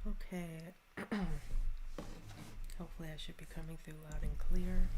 Okay. Hopefully I should be coming through loud and clear.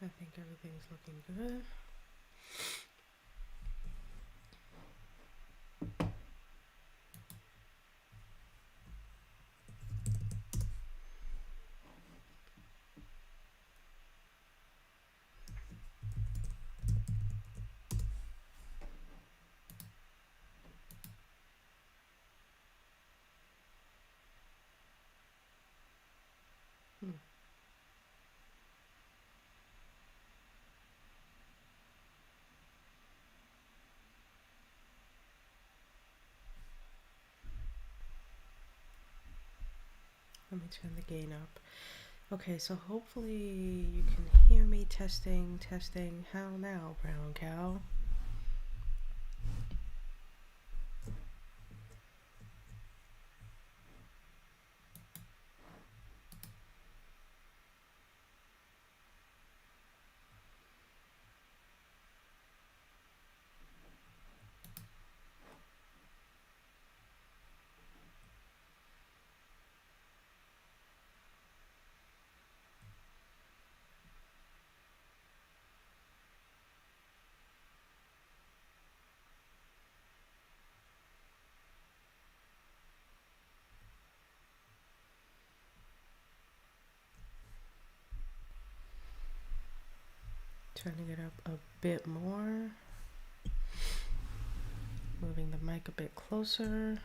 I think everything's looking good. Let me turn the gain up. Okay, so hopefully you can hear me. Testing, testing. How now, brown cow? Turning it up a bit more. Moving the mic a bit closer.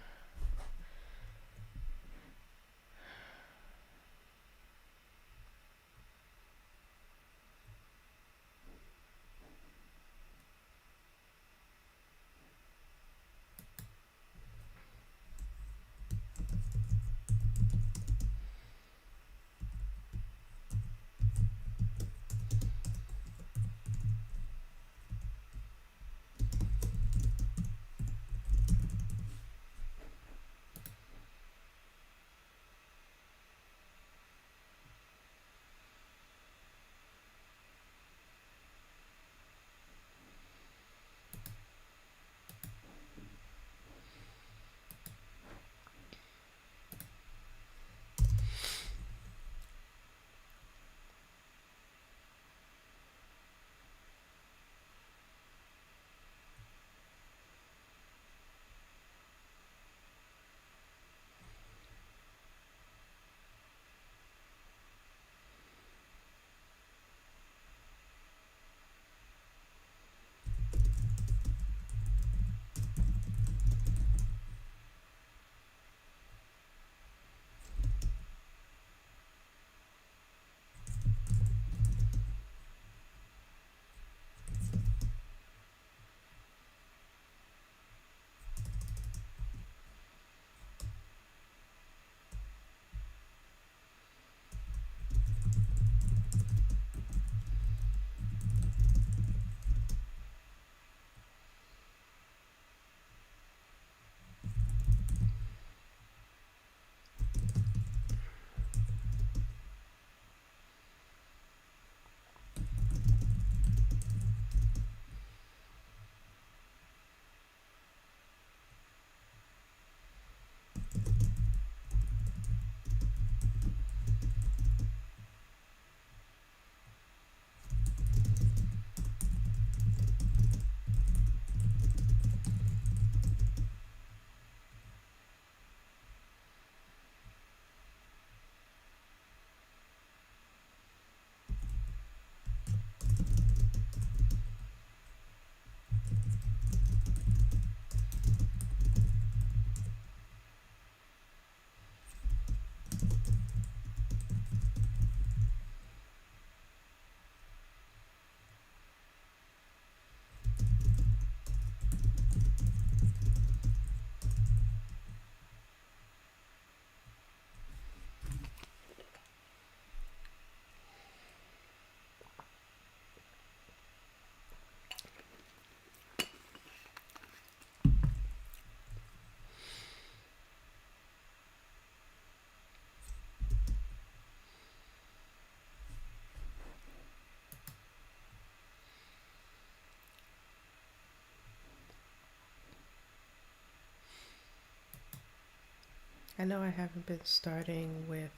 I know I haven't been starting with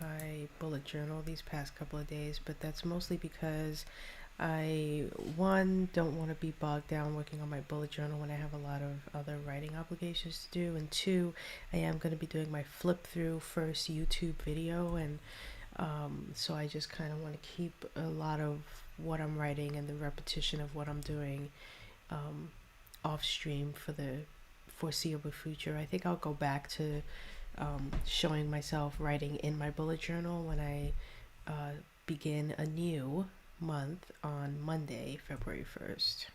my bullet journal these past couple of days, but that's mostly because I, one, don't want to be bogged down working on my bullet journal when I have a lot of other writing obligations to do, and two, I am going to be doing my flip through first YouTube video, and so I just kind of want to keep a lot of what I'm writing and the repetition of what I'm doing off stream for the foreseeable future. I think I'll go back to showing myself writing in my bullet journal when I begin a new month on Monday, February 1st.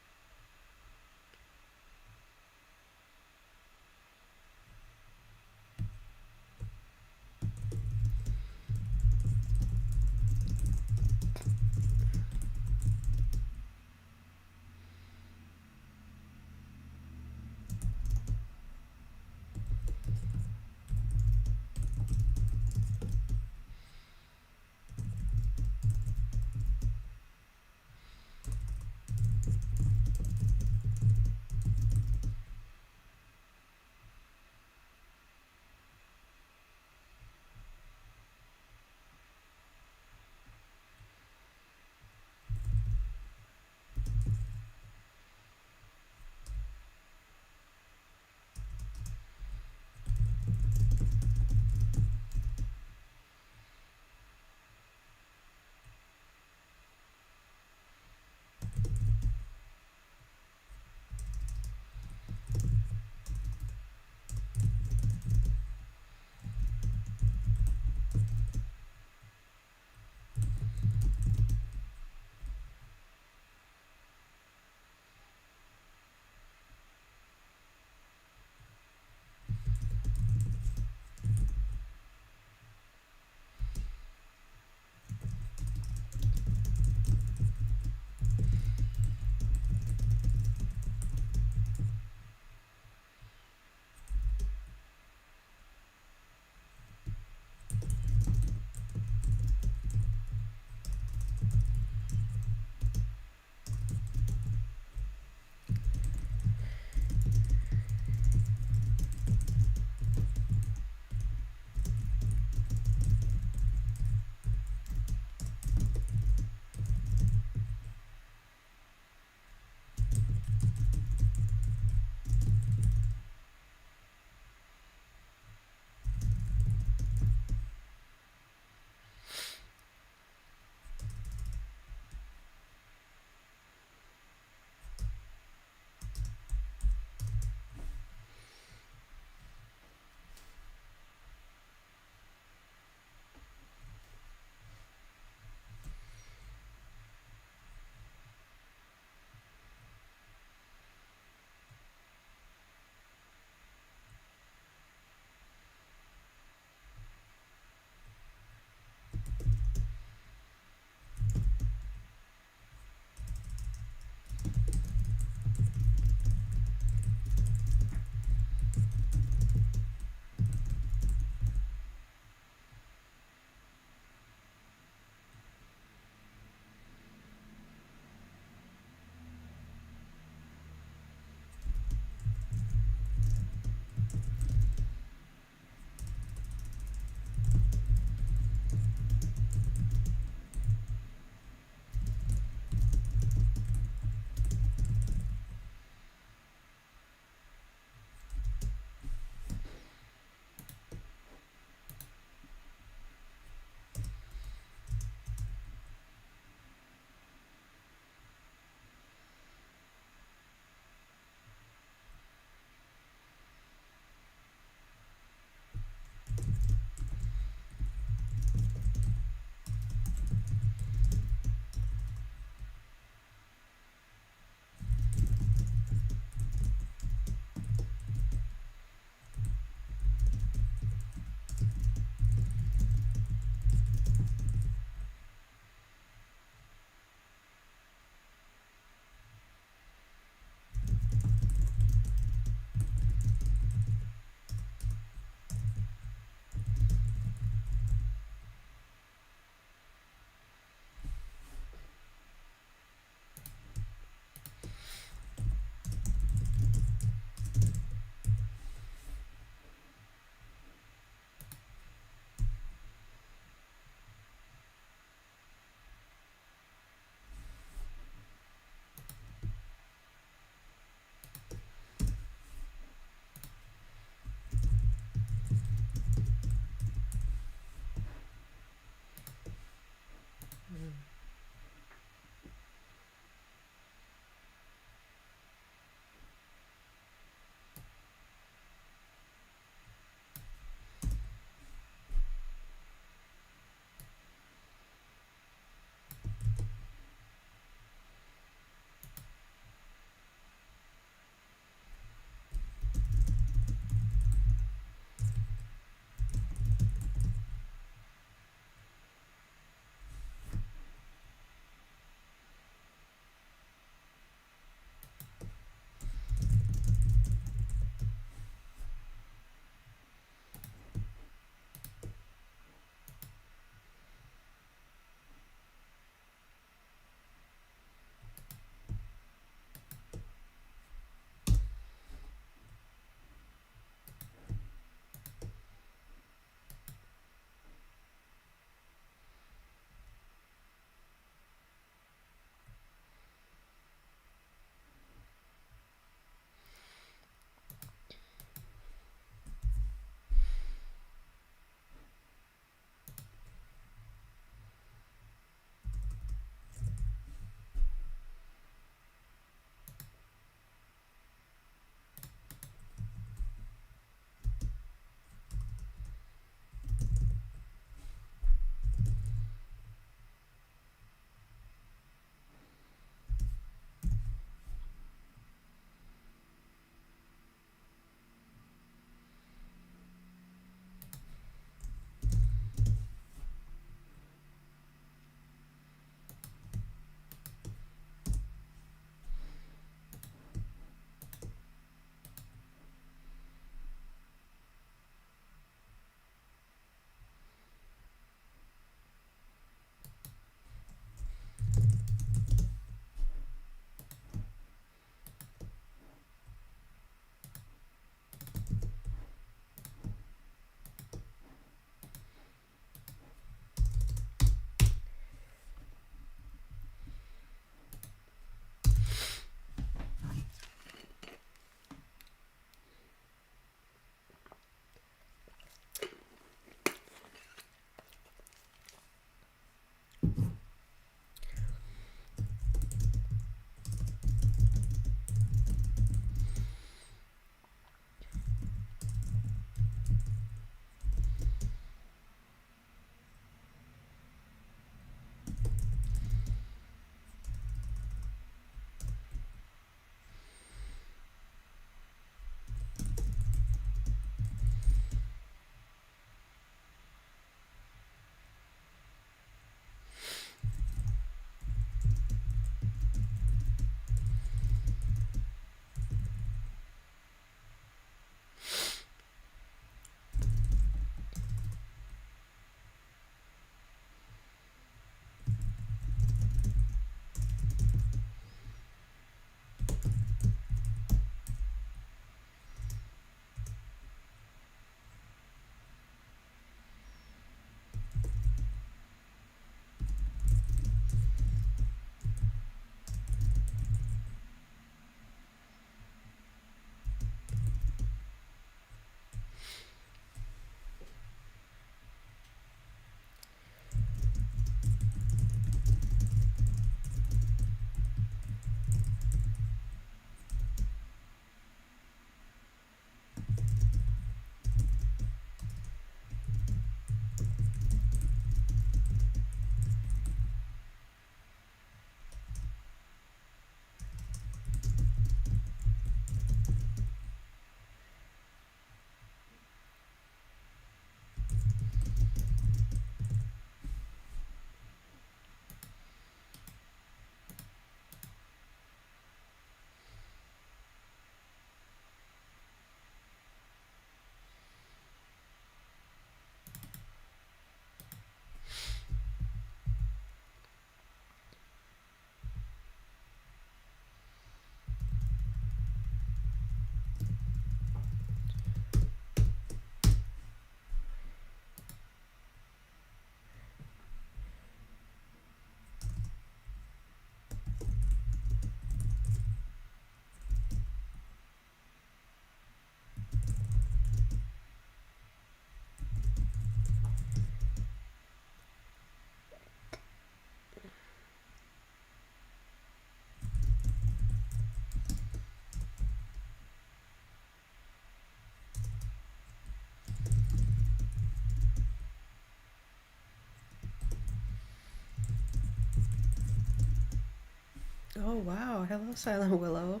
Oh, wow. Hello, Silent Willow.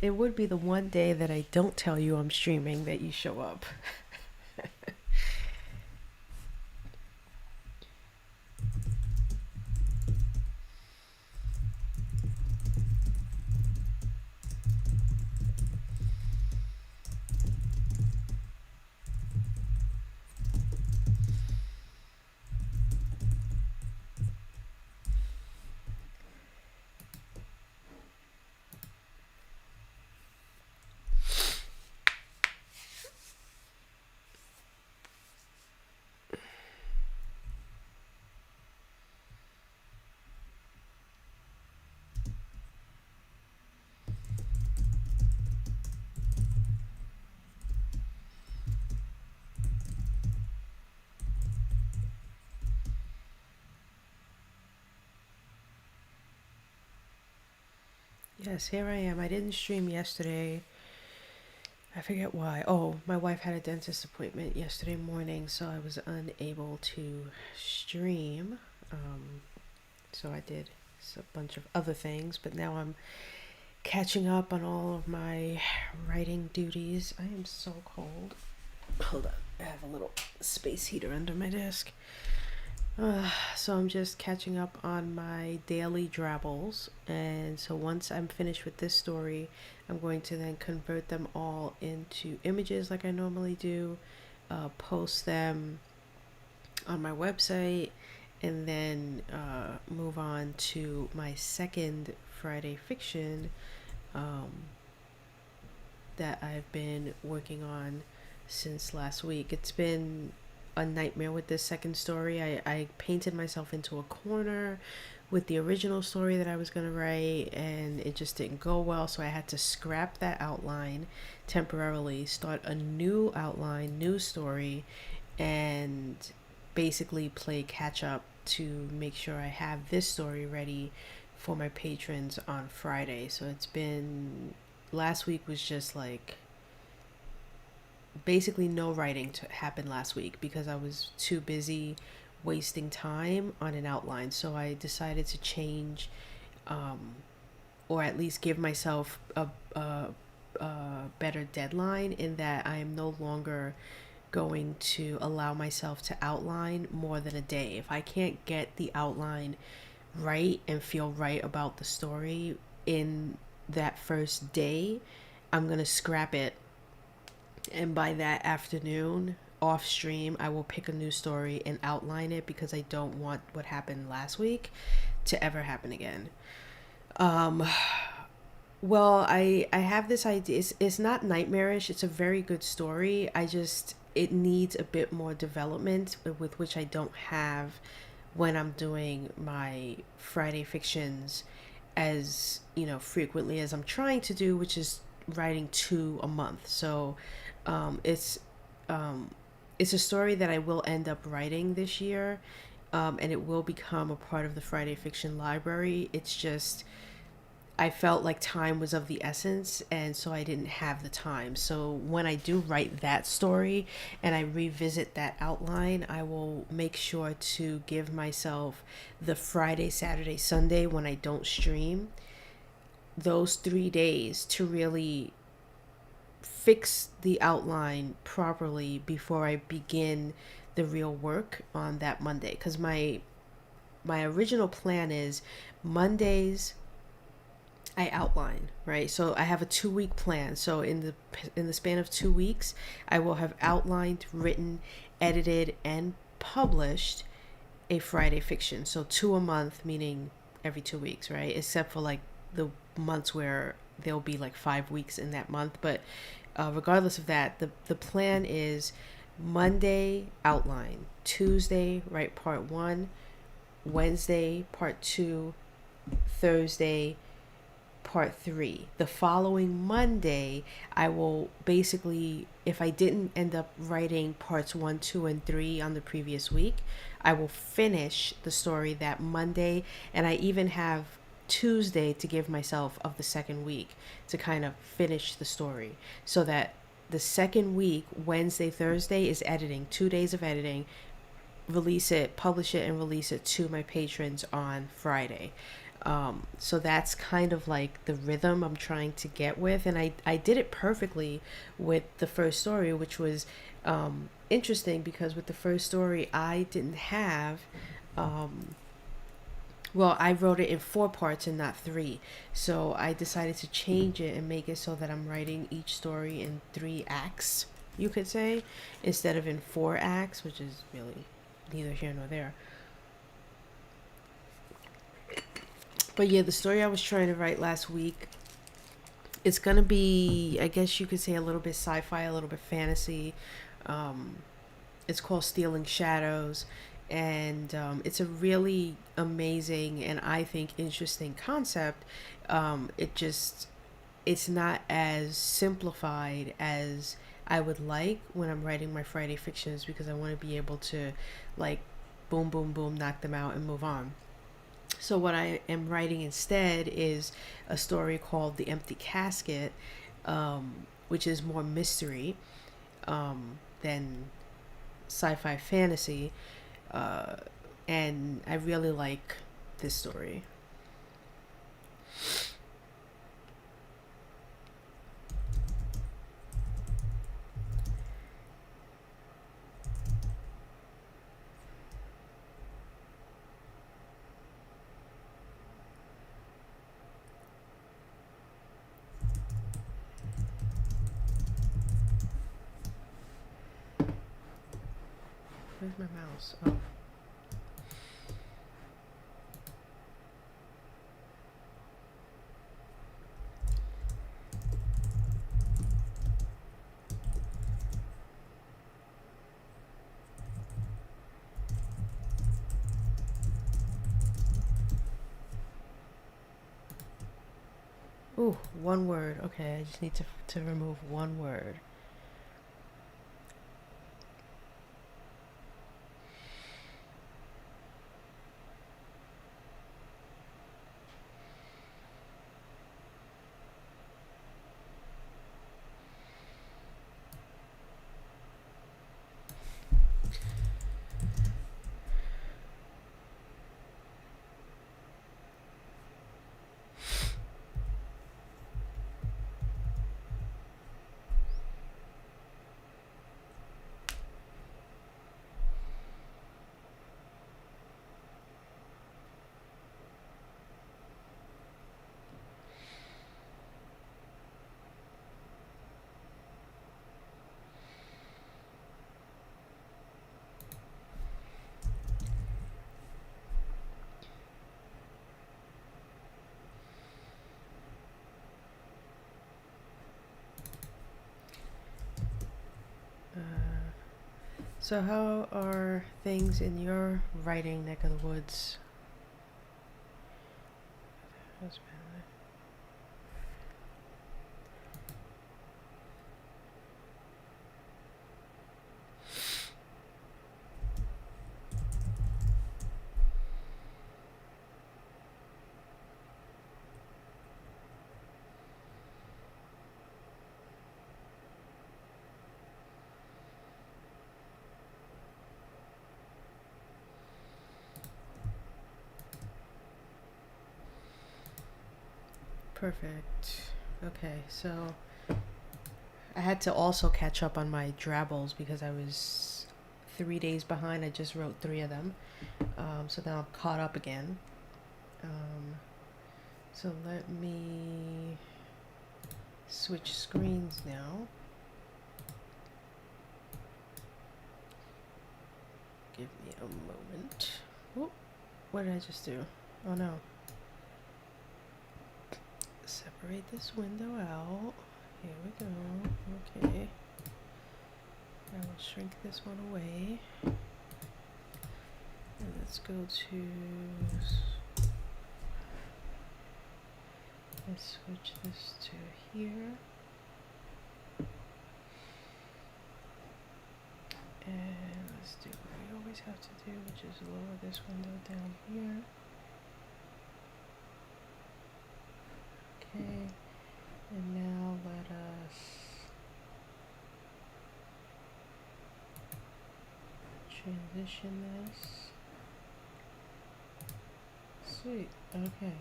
It would be the one day that I don't tell you I'm streaming that you show up. Yes, here I am. I didn't stream yesterday. I forget why. Oh, my wife had a dentist appointment yesterday morning, so I was unable to stream. Um, so I did a bunch of other things, but now I'm catching up on all of my writing duties. I am so cold. Hold on. I have a little space heater under my desk. So I'm just catching up on my daily drabbles, and so once I'm finished with this story, I'm going to then convert them all into images like I normally do, post them on my website, and then move on to my second Friday fiction um, that I've been working on since last week. It's been a nightmare with this second story. I painted myself into a corner with the original story that I was going to write, and it just didn't go well. So I had to scrap that outline temporarily, start a new outline, new story, and basically play catch up to make sure I have this story ready for my patrons on Friday. So it's been, last week was just like basically no writing to happen last week because I was too busy wasting time on an outline. So I decided to change, or at least give myself a better deadline, in that I am no longer going to allow myself to outline more than a day. If I can't get the outline right and feel right about the story in that first day, I'm going to scrap it, and by that afternoon off stream I will pick a new story and outline it, because I don't want what happened last week to ever happen again. um well, I have this idea. It's not nightmarish. It's a very good story. I just, it needs a bit more development, with which I don't have when I'm doing my Friday fictions as, frequently as I'm trying to do, which is writing two a month. So um, it's um, it's a story that I will end up writing this year, and it will become a part of the Friday Fiction Library. It's just, I felt like time was of the essence, and so I didn't have the time. So when I do write that story and I revisit that outline, I will make sure to give myself the Friday, Saturday, Sunday when I don't stream, those 3 days to really fix the outline properly before I begin the real work on that Monday. Because my original plan is Mondays I outline, right? So I have a 2 week plan. So in the span of 2 weeks, I will have outlined, written, edited, and published a Friday fiction. So two a month, meaning every 2 weeks, right? Except for like the months where there'll be like 5 weeks in that month. But regardless of that, the plan is Monday outline, Tuesday write part one, Wednesday part two, Thursday part three. The following Monday, I will basically, if I didn't end up writing parts one, two, and three on the previous week, I will finish the story that Monday, and I even have Tuesday to give myself of the second week to kind of finish the story, so that the second week, Wednesday, Thursday, is editing, 2 days of editing, release it, publish it, and release it to my patrons on Friday. So that's kind of like the rhythm I'm trying to get with. And I did it perfectly with the first story, which was interesting because with the first story, I didn't have. Um, well, I wrote it in 4 parts and not three. So I decided to change it and make it so that I'm writing each story in 3 acts, you could say, instead of in 4 acts, which is really neither here nor there. But yeah, the story I was trying to write last week, it's gonna be, I guess you could say, a little bit sci-fi, a little bit fantasy. Um, it's called Stealing Shadows, and it's a really amazing and I think interesting concept. It just it's not as simplified as I would like when I'm writing my Friday fictions because I want to be able to like boom boom boom knock them out and move on. So what I am writing instead is a story called The Empty Casket, which is more mystery than sci-fi fantasy, uh, and I really like this story. Where's my mouse? Oh. Ooh, one word. Okay, I just need to remove one word. Uh, so how are things in your writing neck of the woods? Husband. Perfect. Okay, so I had to also catch up on my drabbles because I was 3 days behind. I just wrote three of them. So now I'm caught up again. Um, so let me switch screens now. Give me a moment. Whoop. What did I just do? Oh no. Separate this window out. Here we go. Okay. I will shrink this one away. And let's go to... Let's switch this to here. And let's do what we always have to do, which is lower this window down here. Okay. And now let us transition this. Sweet. Okay.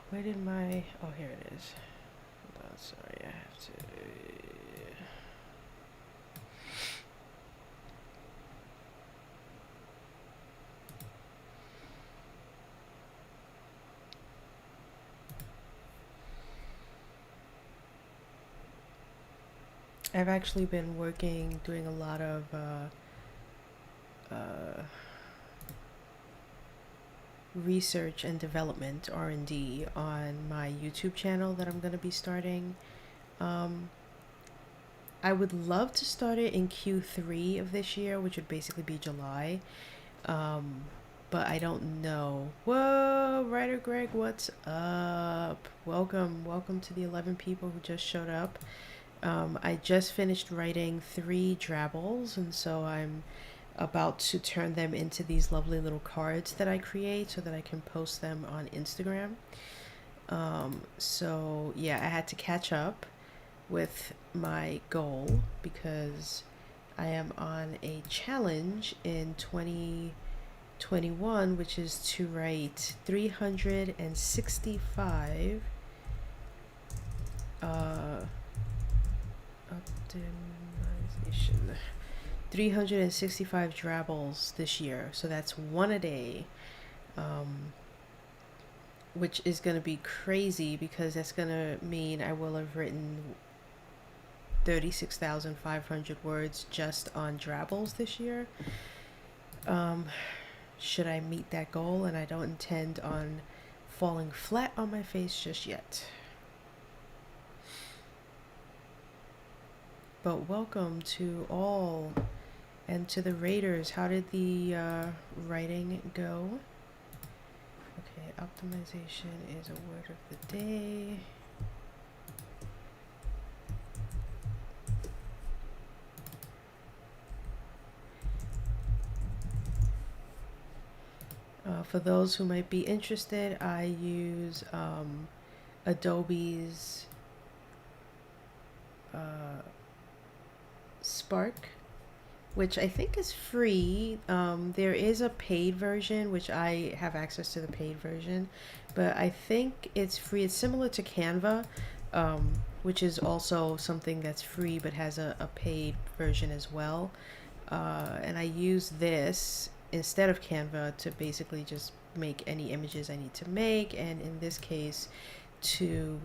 Where did my... Oh, here it is. Hold on, sorry, I have to... I've actually been doing a lot of research and development, R&D, on my YouTube channel that I'm going to be starting. I would love to start it in Q3 of this year, which would basically be July. But I don't know. Whoa, Writer Greg, what's up? Welcome to the 11 people who just showed up. I just finished writing 3 drabbles, and so I'm about to turn them into these lovely little cards that I create so that I can post them on Instagram. So yeah, I had to catch up with my goal because I am on a challenge in 2021, which is to write 365 optimization 365 drabbles this year. So that's one a day, which is going to be crazy because that's going to mean I will have written 36,500 words just on drabbles this year. Should I meet that goal? And I don't intend on falling flat on my face just yet. But welcome to all, and to the raiders. How did the writing go? Okay, optimization is a word of the day. For those who might be interested, I use Adobe's Spark, which I think is free. There is a paid version, which I have access to the paid version, but I think it's free. It's similar to Canva, which is also something that's free but has a paid version as well. And I use this instead of Canva to basically just make any images I need to make, and in this case to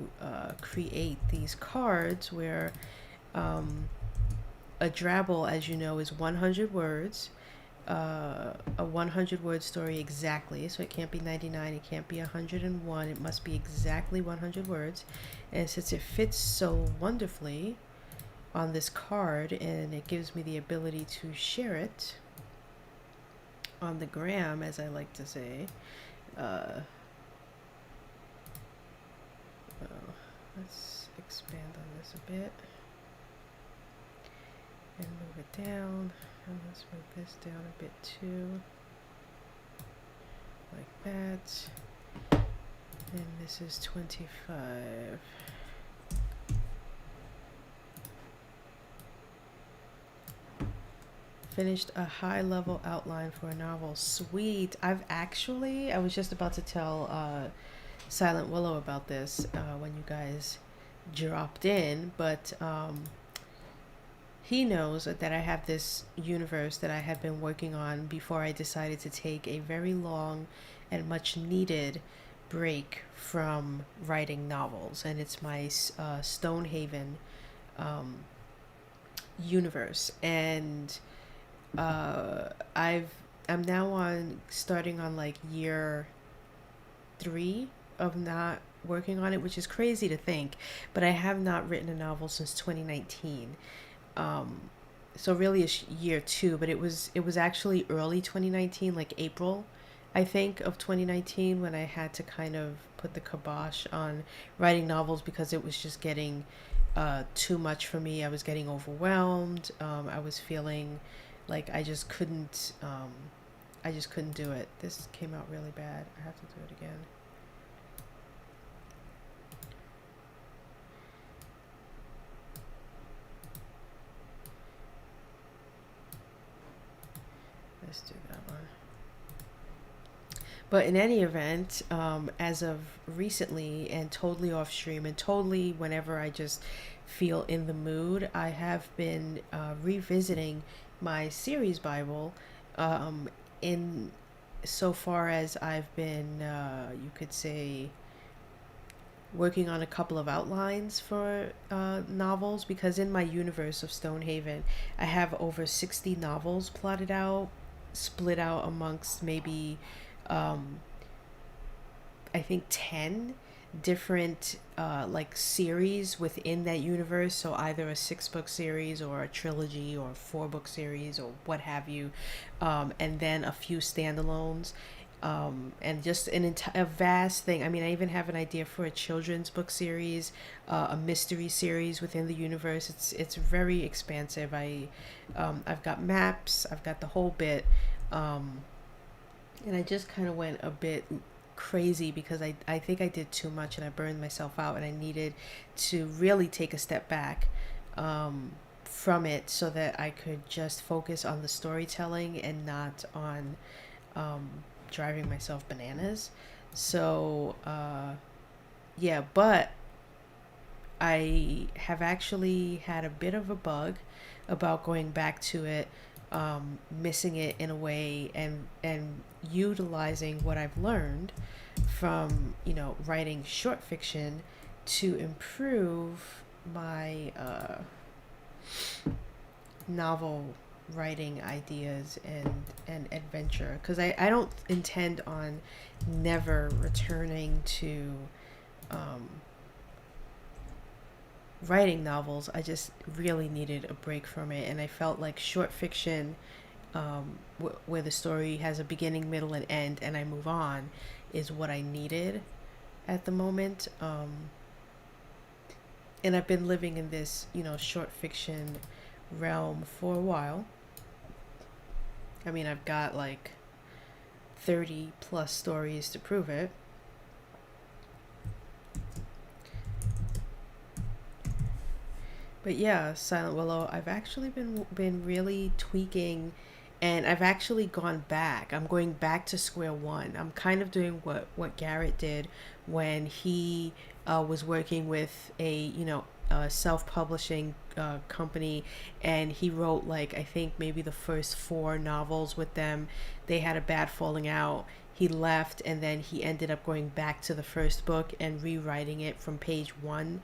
create these cards where a drabble, as you know, is 100 words, a 100-word story exactly. So it can't be 99, it can't be 101, it must be exactly 100 words. And since it fits so wonderfully on this card, and it gives me the ability to share it on the gram, as I like to say, let's expand on this a bit and move it down, and let's move this down a bit too, like that. And this is 25. Finished a high-level outline for a novel. Sweet. I was just about to tell Silent Willow about this when you guys dropped in, but he knows that I have this universe that I have been working on before I decided to take a very long and much needed break from writing novels, and it's my Stonehaven universe. And I'm now starting on like year 3 of not working on it, which is crazy to think, but I have not written a novel since 2019. So really it's year 2, but it was actually early 2019, like April, I think, of 2019, when I had to kind of put the kibosh on writing novels because it was just getting too much for me. I was getting overwhelmed. I was feeling like I just couldn't do it. This came out really bad. I have to do it again. Let's do that one. But in any event, as of recently and totally off stream and totally whenever I just feel in the mood, I have been revisiting my series Bible, in so far as I've been, you could say, working on a couple of outlines for novels, because in my universe of Stonehaven, I have over 60 novels plotted out, split out amongst maybe, um, I think, 10 different like series within that universe. So either a 6 book series or a trilogy or a 4 book series or what have you, and then a few standalones, and just a vast thing. I mean, I even have an idea for a children's book series, a mystery series within the universe. It's very expansive. I've got maps. I've got the whole bit, um, and I just kind of went a bit crazy because I think I did too much and I burned myself out, and I needed to really take a step back, from it, so that I could just focus on the storytelling and not on, um, driving myself bananas. So, yeah, but I have actually had a bit of a bug about going back to it, missing it in a way, and utilizing what I've learned from, writing short fiction to improve my novel writing ideas and adventure, because I don't intend on never returning to, um, writing novels. I just really needed a break from it, and I felt like short fiction, where the story has a beginning, middle, and end, and I move on, is what I needed at the moment. And I've been living in this, short fiction realm for a while. I mean, I've got like 30 plus stories to prove it. But yeah, Silent Willow, I've actually been really tweaking, and I've actually gone back. I'm going back to square one. I'm kind of doing what Garrett did when he was working with a self-publishing company, and he wrote, like, I think maybe the first 4 novels with them. They had a bad falling out. He left, and then he ended up going back to the first book and rewriting it from page one.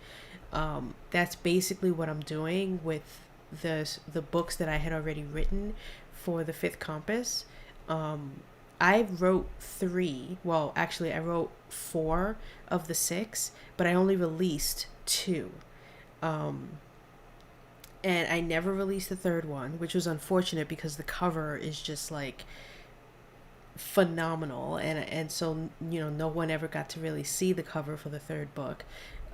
That's basically what I'm doing with the books that I had already written for the Fifth Compass. Um, I wrote 3. Well, actually, I wrote 4 of the 6, but I only released 2. Um, and I never released the third one, which was unfortunate because the cover is just like phenomenal, and so, no one ever got to really see the cover for the third book.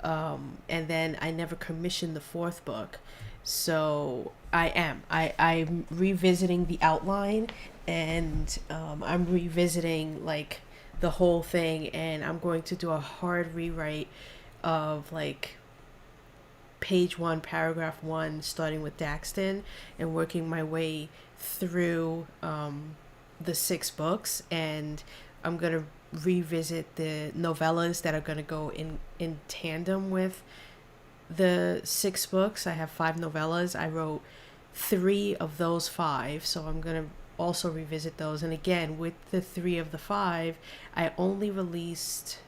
And then I never commissioned the 4th book, so I'm revisiting the outline, and I'm revisiting like the whole thing, and I'm going to do a hard rewrite of like page 1, paragraph 1, starting with Daxton and working my way through, the 6 books, and I'm gonna revisit the novellas that are gonna go in tandem with the 6 books. I have 5 novellas. I wrote 3 of those 5, so I'm gonna also revisit those. And again, with the 3 of the 5, I only released.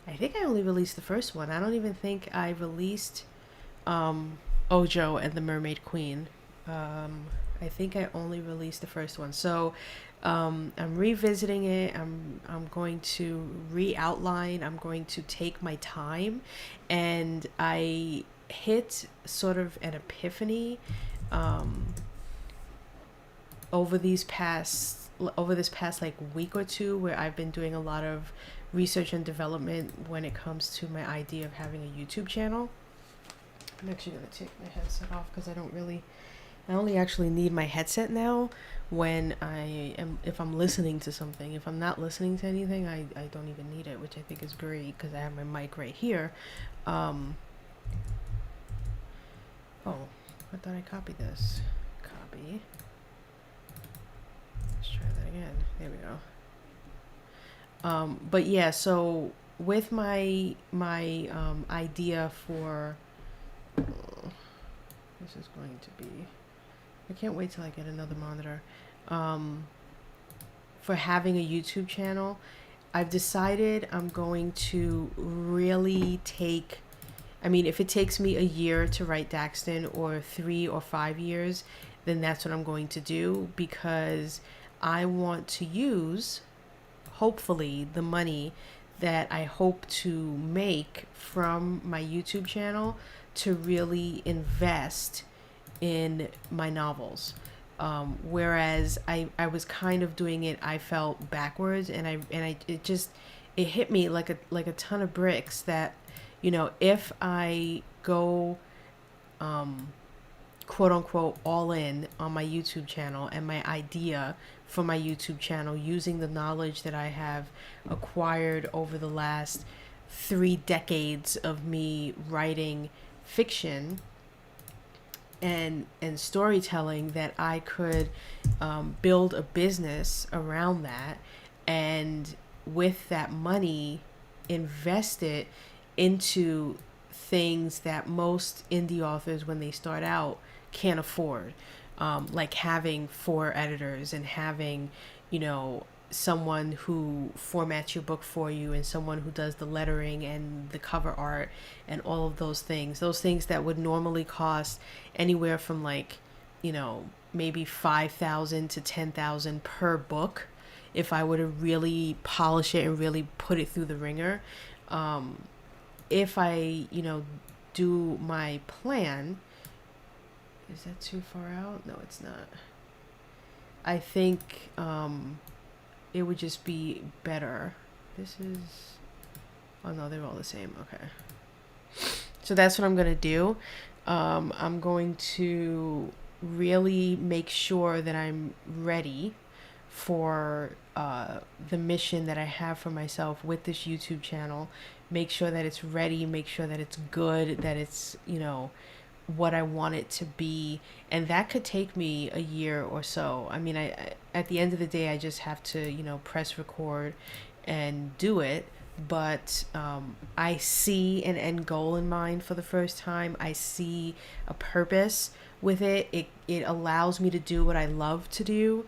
I think I only released the first one. I don't even think I released, Ojo and the Mermaid Queen. I think I only released the first one. So, I'm revisiting it. I'm going to re-outline. I'm going to take my time, and I hit sort of an epiphany, um, over this past like week or two, where I've been doing a lot of research and development when it comes to my idea of having a YouTube channel. I'm actually gonna take my headset off because I only actually need my headset now when if I'm listening to something. If I'm not listening to anything, I don't even need it, which I think is great because I have my mic right here. Um, oh, I thought I copied this. Copy. Let's try that again. There we go. But yeah, so with my idea for this is going to be, I can't wait till I get another monitor. Um, for having a YouTube channel, I've decided I'm going to really take, I mean, if it takes me a year to write Daxton or 3 or 5 years, then that's what I'm going to do, because I want to use, hopefully, the money that I hope to make from my YouTube channel to really invest in my novels. Whereas I was kind of doing it, I felt backwards, and it just, it hit me like a ton of bricks that, if I go quote unquote all in on my YouTube channel and my idea for my YouTube channel, using the knowledge that I have acquired over the last 3 decades of me writing fiction and storytelling, that I could build a business around that, and with that money invest it into things that most indie authors, when they start out, can't afford, like having 4 editors and having, someone who formats your book for you, and someone who does the lettering and the cover art and all of those things that would normally cost anywhere from, like, maybe 5,000 to 10,000 per book, if I were to really polish it and really put it through the ringer. If I, do my plan, is that too far out? No, it's not. I think it would just be better. This is, oh no, they're all the same. Okay. So that's what I'm going to do. I'm going to really make sure that I'm ready for the mission that I have for myself with this YouTube channel. Make sure that it's ready, make sure that it's good, that it's, what I want it to be. And that could take me a year or so. I mean, I at the end of the day, I just have to, press record and do it. But I see an end goal in mind for the first time. I see a purpose with it. It allows me to do what I love to do,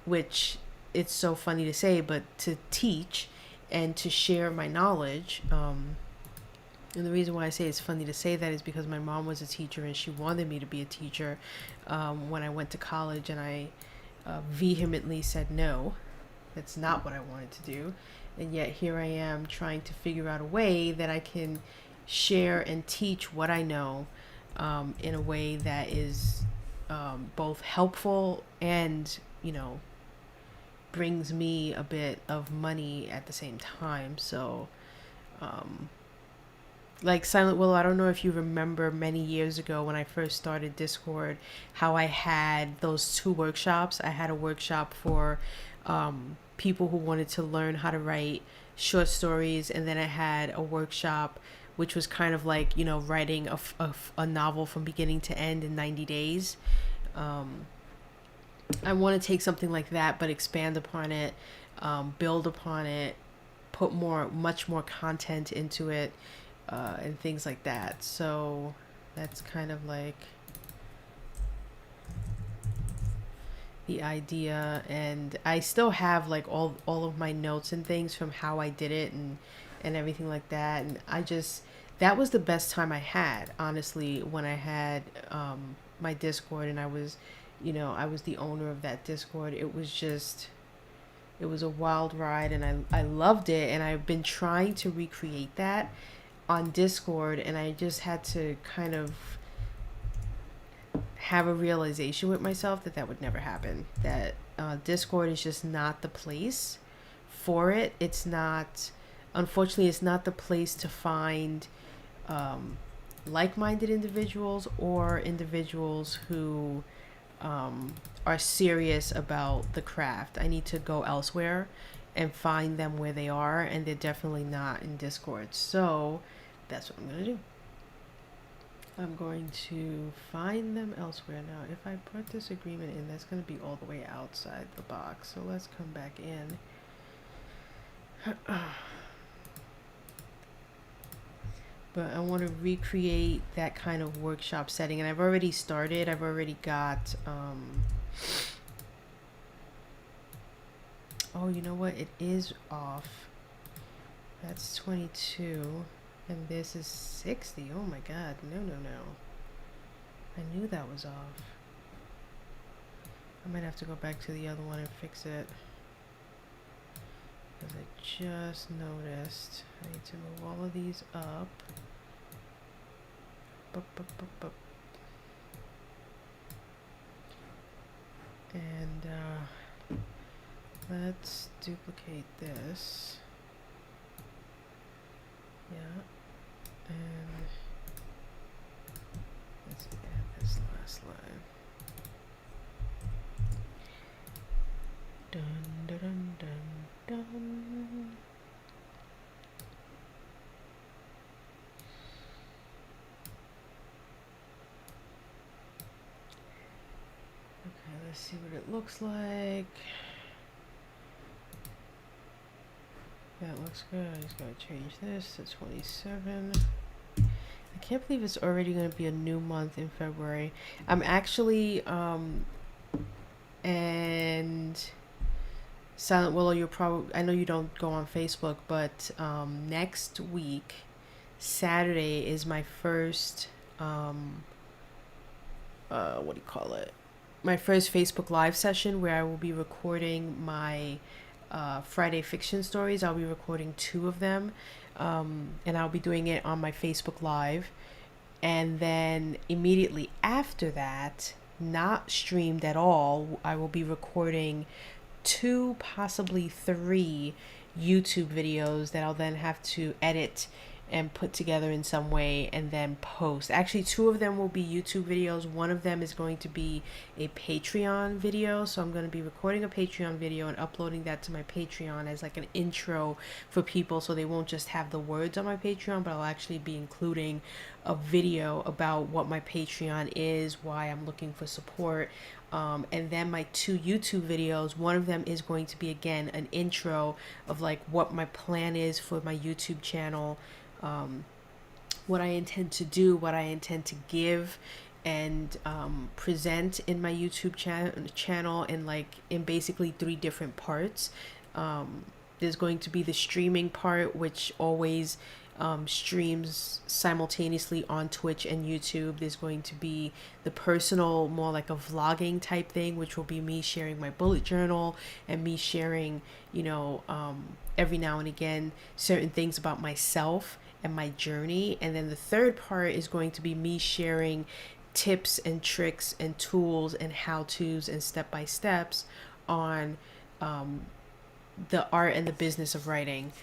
which, it's so funny to say, but to teach and to share my knowledge. And the reason why I say it's funny to say that is because my mom was a teacher, and she wanted me to be a teacher when I went to college, and I vehemently said no. That's not what I wanted to do. And yet here I am trying to figure out a way that I can share and teach what I know in a way that is both helpful and, brings me a bit of money at the same time. So, like Silent Willow, I don't know if you remember many years ago when I first started Discord, how I had those 2 workshops. I had a workshop for people who wanted to learn how to write short stories, and then I had a workshop which was kind of like, writing a novel from beginning to end in 90 days. I want to take something like that, but expand upon it, build upon it, put much more content into it, and things like that. So that's kind of like the idea. And I still have like all of my notes and things from how I did it, and everything like that. And that was the best time I had, honestly, when I had my Discord, and I was the owner of that Discord. It was a wild ride, and I loved it, and I've been trying to recreate that on Discord, and I just had to kind of have a realization with myself that would never happen. That Discord is just not the place for it. It's not, unfortunately, it's not the place to find like-minded individuals, or individuals who are serious about the craft. I need to go elsewhere and find them where they are, and they're definitely not in Discord. So that's what I'm going to do. I'm going to find them elsewhere. Now, if I put this agreement in, that's going to be all the way outside the box. So let's come back in. But I want to recreate that kind of workshop setting, and I've already started. I've already got oh, you know what, it is off. That's 22 and this is 60. Oh my god, no, I knew that was off. I might have to go back to the other one and fix it, because I just noticed I need to move all of these up. And let's duplicate this. Yeah. And let's add this last line. Dun dun dun dun dun. Okay, let's see what it looks like. That looks good. I just gotta change this to 27. I can't believe it's already going to be a new month in February. I'm actually, and Silent Willow, you're probably, I know you don't go on Facebook, but next week, Saturday, is my first, what do you call it? My first Facebook Live session where I will be recording my Friday fiction stories. I'll be recording 2 of them, and I'll be doing it on my Facebook Live. And then immediately after that, not streamed at all, I will be recording 2, possibly 3 YouTube videos that I'll then have to edit and put together in some way and then post. Actually, 2 of them will be YouTube videos. One of them is going to be a Patreon video. So I'm going to be recording a Patreon video and uploading that to my Patreon as like an intro for people, so they won't just have the words on my Patreon, but I'll actually be including a video about what my Patreon is, why I'm looking for support. And then my 2 YouTube videos, one of them is going to be, again, an intro of like what my plan is for my YouTube channel, what I intend to do, what I intend to give and present in my YouTube channel in basically 3 different parts. There's going to be the streaming part, which always streams simultaneously on Twitch and YouTube. There's going to be the personal, more like a vlogging type thing, which will be me sharing my bullet journal and me sharing, every now and again, certain things about myself and my journey. And then the third part is going to be me sharing tips and tricks and tools and how-tos and step-by-steps on the art and the business of writing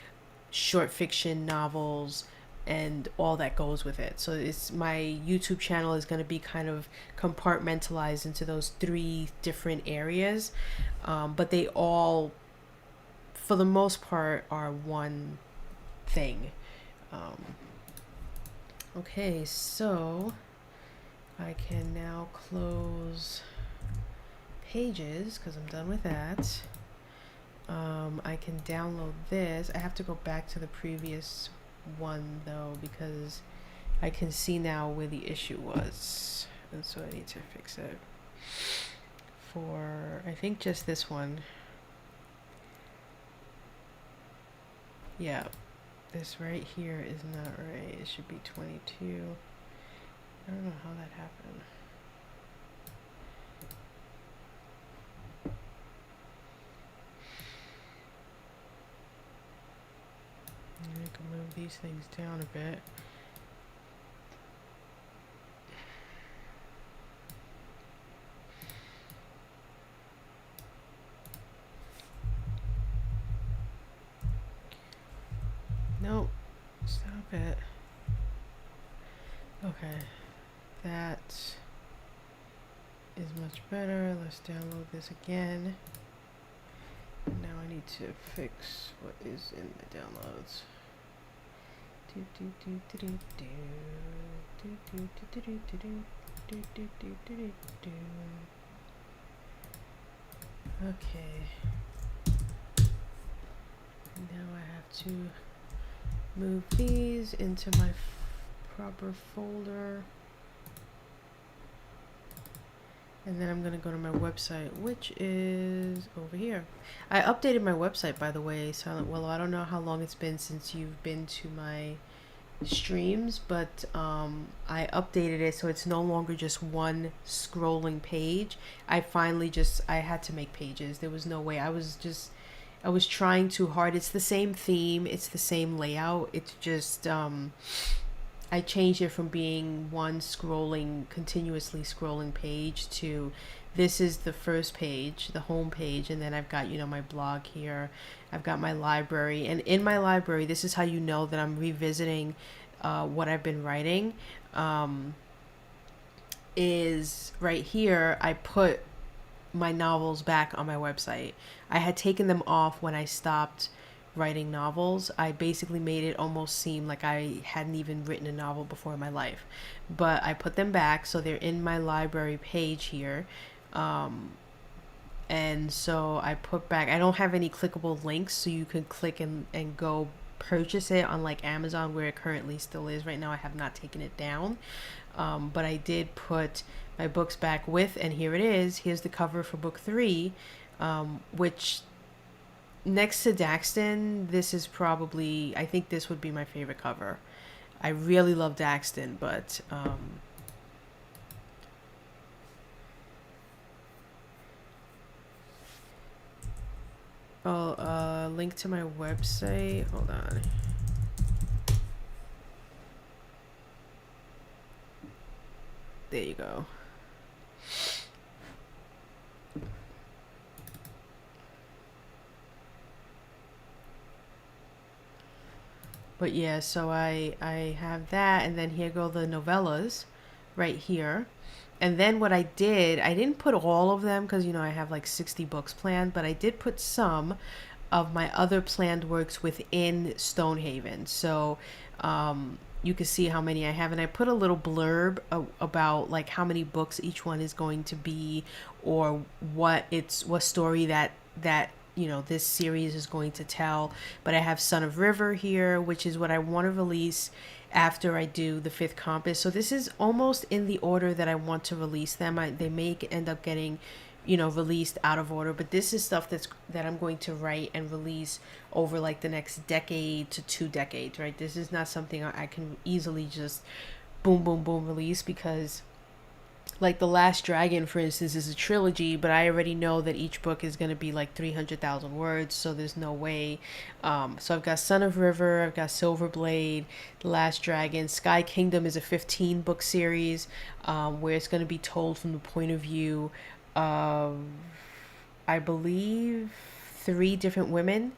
short fiction, novels, and all that goes with it. So it's, my YouTube channel is going to be kind of compartmentalized into those 3 different areas, but they all, for the most part, are one thing. Okay, so I can now close Pages because I'm done with that. I can download this. I have to go back to the previous one though, because I can see now where the issue was, and so I need to fix it for, I think, just this one. Yeah, this right here is not right. It should be 22. I don't know how that happened. I can move these things down a bit. Nope. Stop it. Okay. That is much better. Let's download this again. Now I need to fix what is in the downloads. Okay. Now I have to move these into my proper folder. And then I'm going to go to my website, which is over here. I updated my website, by the way, Silent Willow. I don't know how long it's been since you've been to my streams, but I updated it so it's no longer just one scrolling page. I had to make pages. There was no way. I was trying too hard. It's the same theme, it's the same layout. It's just I changed it from being one continuously scrolling page to this is the first page, the home page, and then I've got, my blog here. I've got my library, and in my library, this is how you know that I'm revisiting what I've been writing. Is right here, I put my novels back on my website. I had taken them off when I stopped writing novels. I basically made it almost seem like I hadn't even written a novel before in my life. But I put them back, so they're in my library page here. And so I put back, I don't have any clickable links, so you can click and go purchase it on like Amazon, where it currently still is. Right now I have not taken it down. But I did put my books back with, and here it is. Here's the cover for book 3, which next to Daxton, this is probably, I think this would be my favorite cover. I really love Daxton, but link to my website. Hold on. There you go. But yeah, so I have that, and then here go the novellas right here. And then what I didn't put all of them because, I have like 60 books planned, but I did put some of my other planned works within Stonehaven. So you can see how many I have. And I put a little blurb about like how many books each one is going to be, or what story that this series is going to tell. But I have Son of River here, which is what I want to release after I do the Fifth Compass. So this is almost in the order that I want to release them. They may end up getting, released out of order, but this is stuff that I'm going to write and release over like the next decade to 2 decades, right? This is not something I can easily just boom, boom, boom release, because like The Last Dragon, for instance, is a trilogy, but I already know that each book is going to be like 300,000 words, so there's no way. So I've got Son of River, I've got Silverblade, The Last Dragon. Sky Kingdom is a 15-book series where it's going to be told from the point of view of, I believe, 3 different women,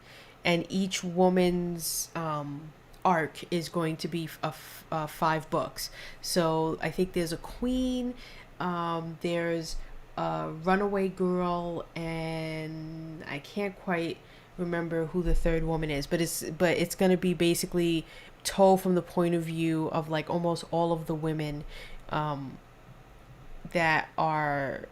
and each woman's arc is going to be 5 books. So I think there's a queen, there's a runaway girl, and I can't quite remember who the third woman is, but it's going to be basically told from the point of view of like almost all of the women that are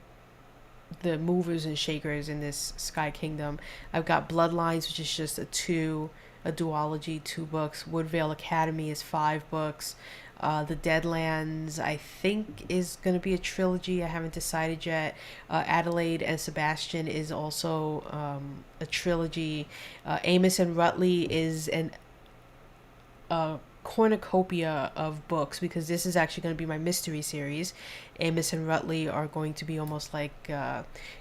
the movers and shakers in this Sky Kingdom. I've got Bloodlines, which is just a duology, 2 books. Woodvale Academy is 5 books. The Deadlands, I think, is going to be a trilogy. I haven't decided yet. Adelaide and Sebastian is also a trilogy. Amos and Rutley is a cornucopia of books, because this is actually going to be my mystery series. Amos and Rutley are going to be almost like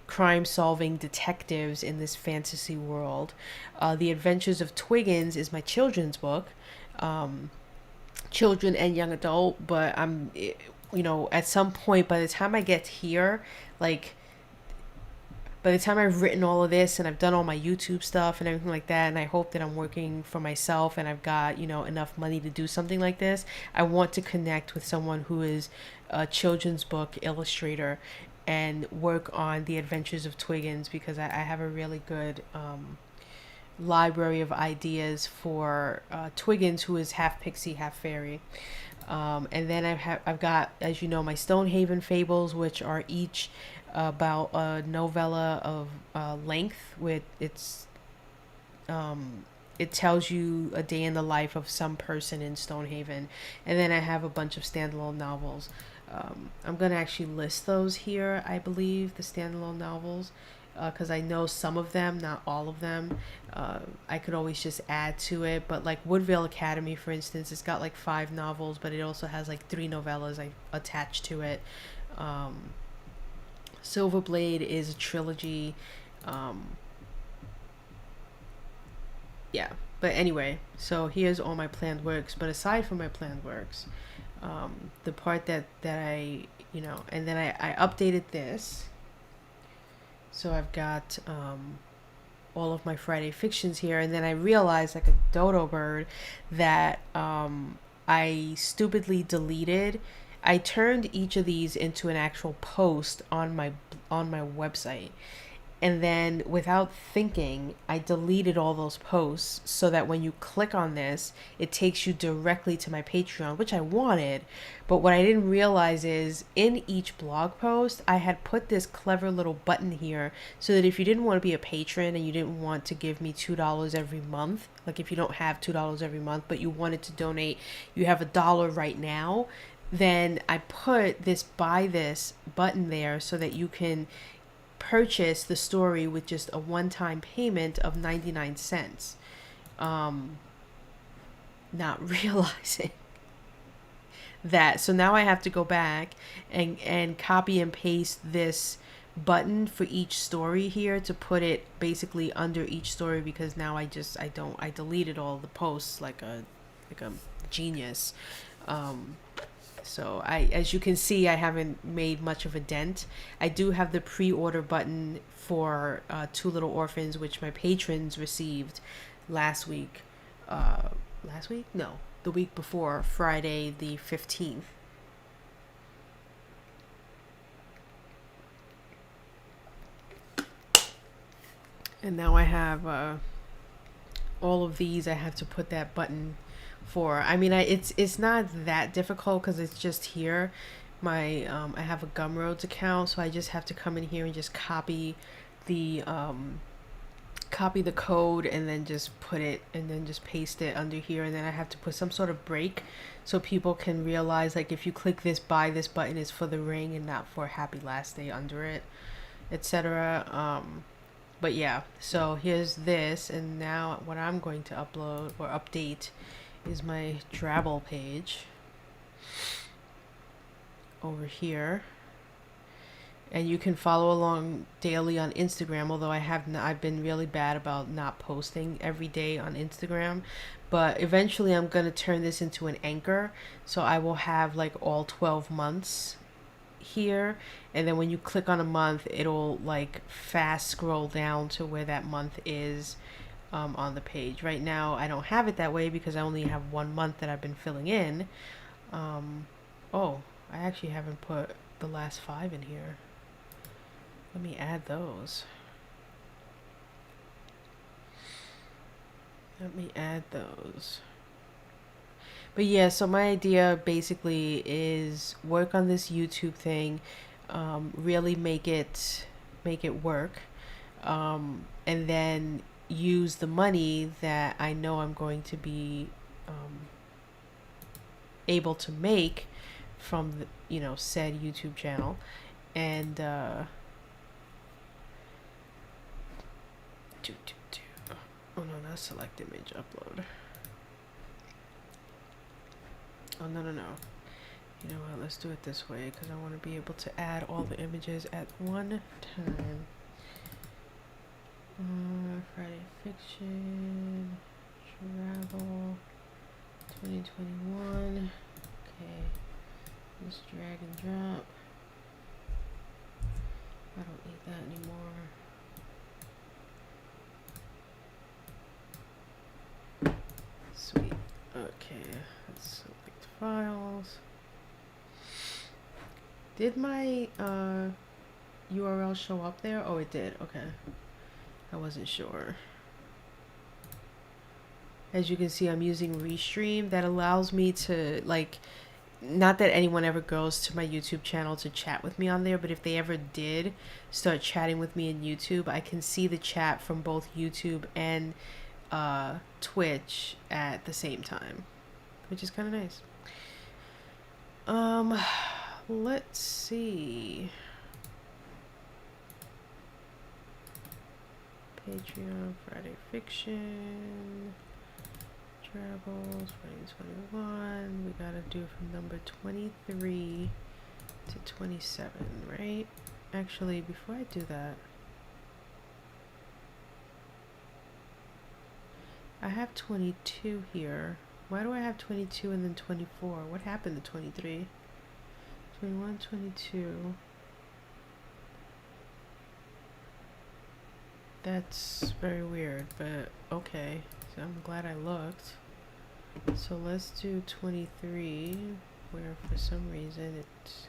crime-solving detectives in this fantasy world. The Adventures of Twiggins is my children's book. Children and young adult, but I'm, at some point, by the time I get here, like, by the time I've written all of this and I've done all my YouTube stuff and everything like that, and I hope that I'm working for myself and I've got, enough money to do something like this, I want to connect with someone who is a children's book illustrator and work on The Adventures of Twiggins, because I have a really good library of ideas for Twiggins, who is half pixie, half fairy. And then I've got, as you know, my Stonehaven fables, which are each about a novella of length, with its it tells you a day in the life of some person in Stonehaven. And then I have a bunch of standalone novels. I'm going to actually list those here, I believe, the standalone novels, because I know some of them, not all of them. I could always just add to it. But like Woodvale Academy, for instance, it's got like 5 novels, but it also has like 3 novellas I attached to it. Silverblade is a trilogy. Yeah, but anyway, so here's all my planned works. But aside from my planned works, the part that I, and then I updated this. So I've got all of my Friday fictions here, and then I realized, like a dodo bird, that I stupidly deleted. I turned each of these into an actual post on my website, and then without thinking, I deleted all those posts so that when you click on this, it takes you directly to my Patreon, which I wanted. But what I didn't realize is in each blog post, I had put this clever little button here so that if you didn't want to be a patron and you didn't want to give me $2 every month, like if you don't have $2 every month, but you wanted to donate, you have $1 right now, then I put this buy this button there so that you can purchase the story with just a one-time payment of 99 cents. Not realizing that. So now I have to go back and copy and paste this button for each story here to put it basically under each story, because now I deleted all the posts like a genius. So as you can see, I haven't made much of a dent. I do have the pre-order button for Two Little Orphans, which my patrons received last week. Last week? No, the week before, Friday the 15th. And now I have all of these. I have to put that button for. I mean, it's not that difficult because it's just here. I have a Gumroads account, so I just have to come in here and just copy the code and then just put it and then just paste it under here, and then I have to put some sort of break so people can realize, like, if you click this buy this button is for the ring and not for Happy Last Day under it, etc. But yeah, so here's this, and now what I'm going to upload or update is my Drabble page over here, and you can follow along daily on Instagram, although I've been really bad about not posting every day on Instagram, but eventually I'm going to turn this into an anchor, so I will have like all 12 months here, and then when you click on a month, it'll like fast scroll down to where that month is on the page. Right now I don't have it that way because I only have 1 month that I've been filling in. Oh, I actually haven't put the last 5 in here. Let me add those. But yeah, so my idea basically is work on this YouTube thing, really make it work, and then use the money that I know I'm going to be able to make from the, said YouTube channel, and oh no, not select image, upload. Oh no, you know what, let's do it this way because I want to be able to add all the images at one time. Friday Fiction, Travel, 2021. Okay, let's drag and drop. I don't need that anymore. Sweet. Okay, let's select files. Did my URL show up there? Oh, it did. Okay. I wasn't sure. As you can see, I'm using Restream. That allows me to, like, not that anyone ever goes to my YouTube channel to chat with me on there, but if they ever did start chatting with me in YouTube, I can see the chat from both YouTube and Twitch at the same time, which is kind of nice. Um, let's see. Patreon, Friday Fiction, Travels, 2021. We gotta do from number 23 to 27, right? Actually, before I do that, I have 22 here. Why do I have 22 and then 24? What happened to 23? 21, 22. That's very weird, but okay. So I'm glad I looked. So let's do 23, where for some reason it's...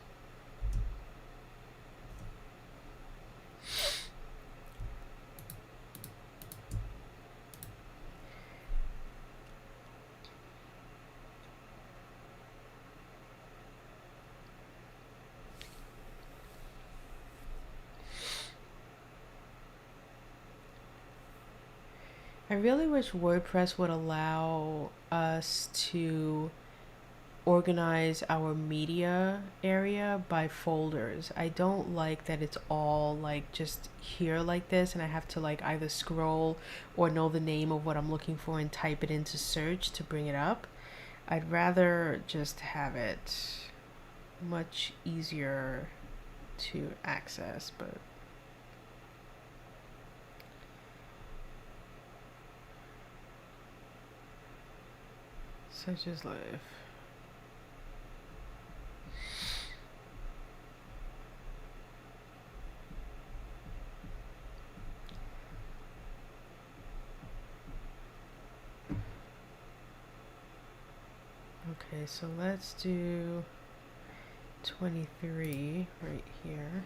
I really wish WordPress would allow us to organize our media area by folders. I don't like that it's all like just here like this and I have to like either scroll or know the name of what I'm looking for and type it into search to bring it up. I'd rather just have it much easier to access, but such is life. Okay, so let's do 23 right here.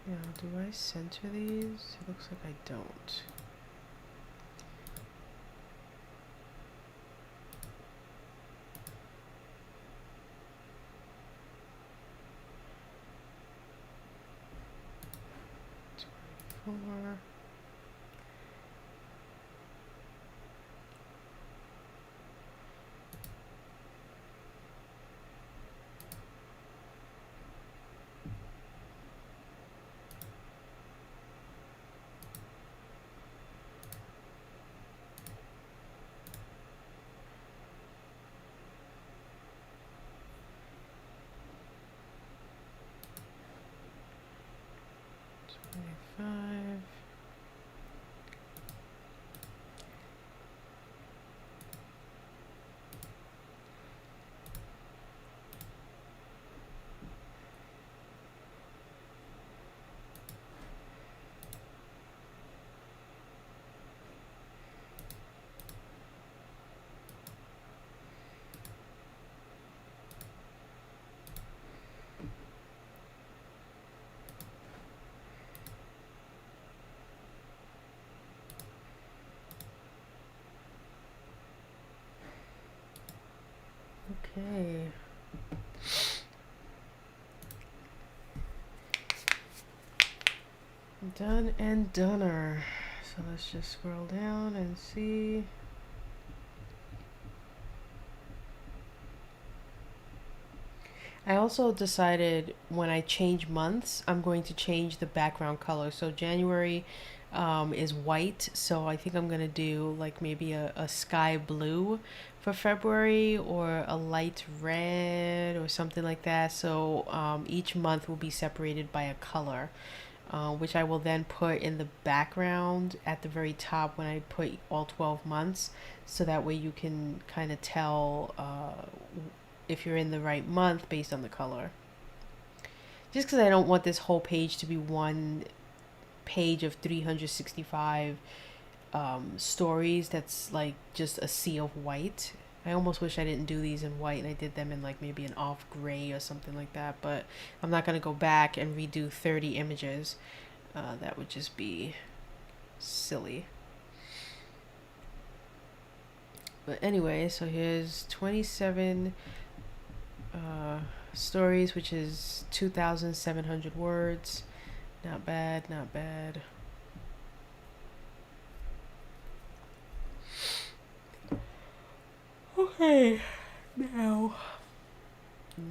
Now, do I center these? It looks like I don't. Four. Five. Okay. Done and doneer. So let's just scroll down and see. I also decided when I change months, I'm going to change the background color. So January is white, so I think I'm going to do like maybe a sky blue for February or a light red or something like that. So each month will be separated by a color. Which I will then put in the background at the very top when I put all 12 months. So that way you can kind of tell if you're in the right month based on the color. Just because I don't want this whole page to be one page of 365 stories that's like just a sea of white. I almost wish I didn't do these in white and I did them in like maybe an off gray or something like that, but I'm not going to go back and redo 30 images. That would just be silly. But anyway, so here's 27 stories, which is 2,700 words. Not bad, not bad. Okay, now,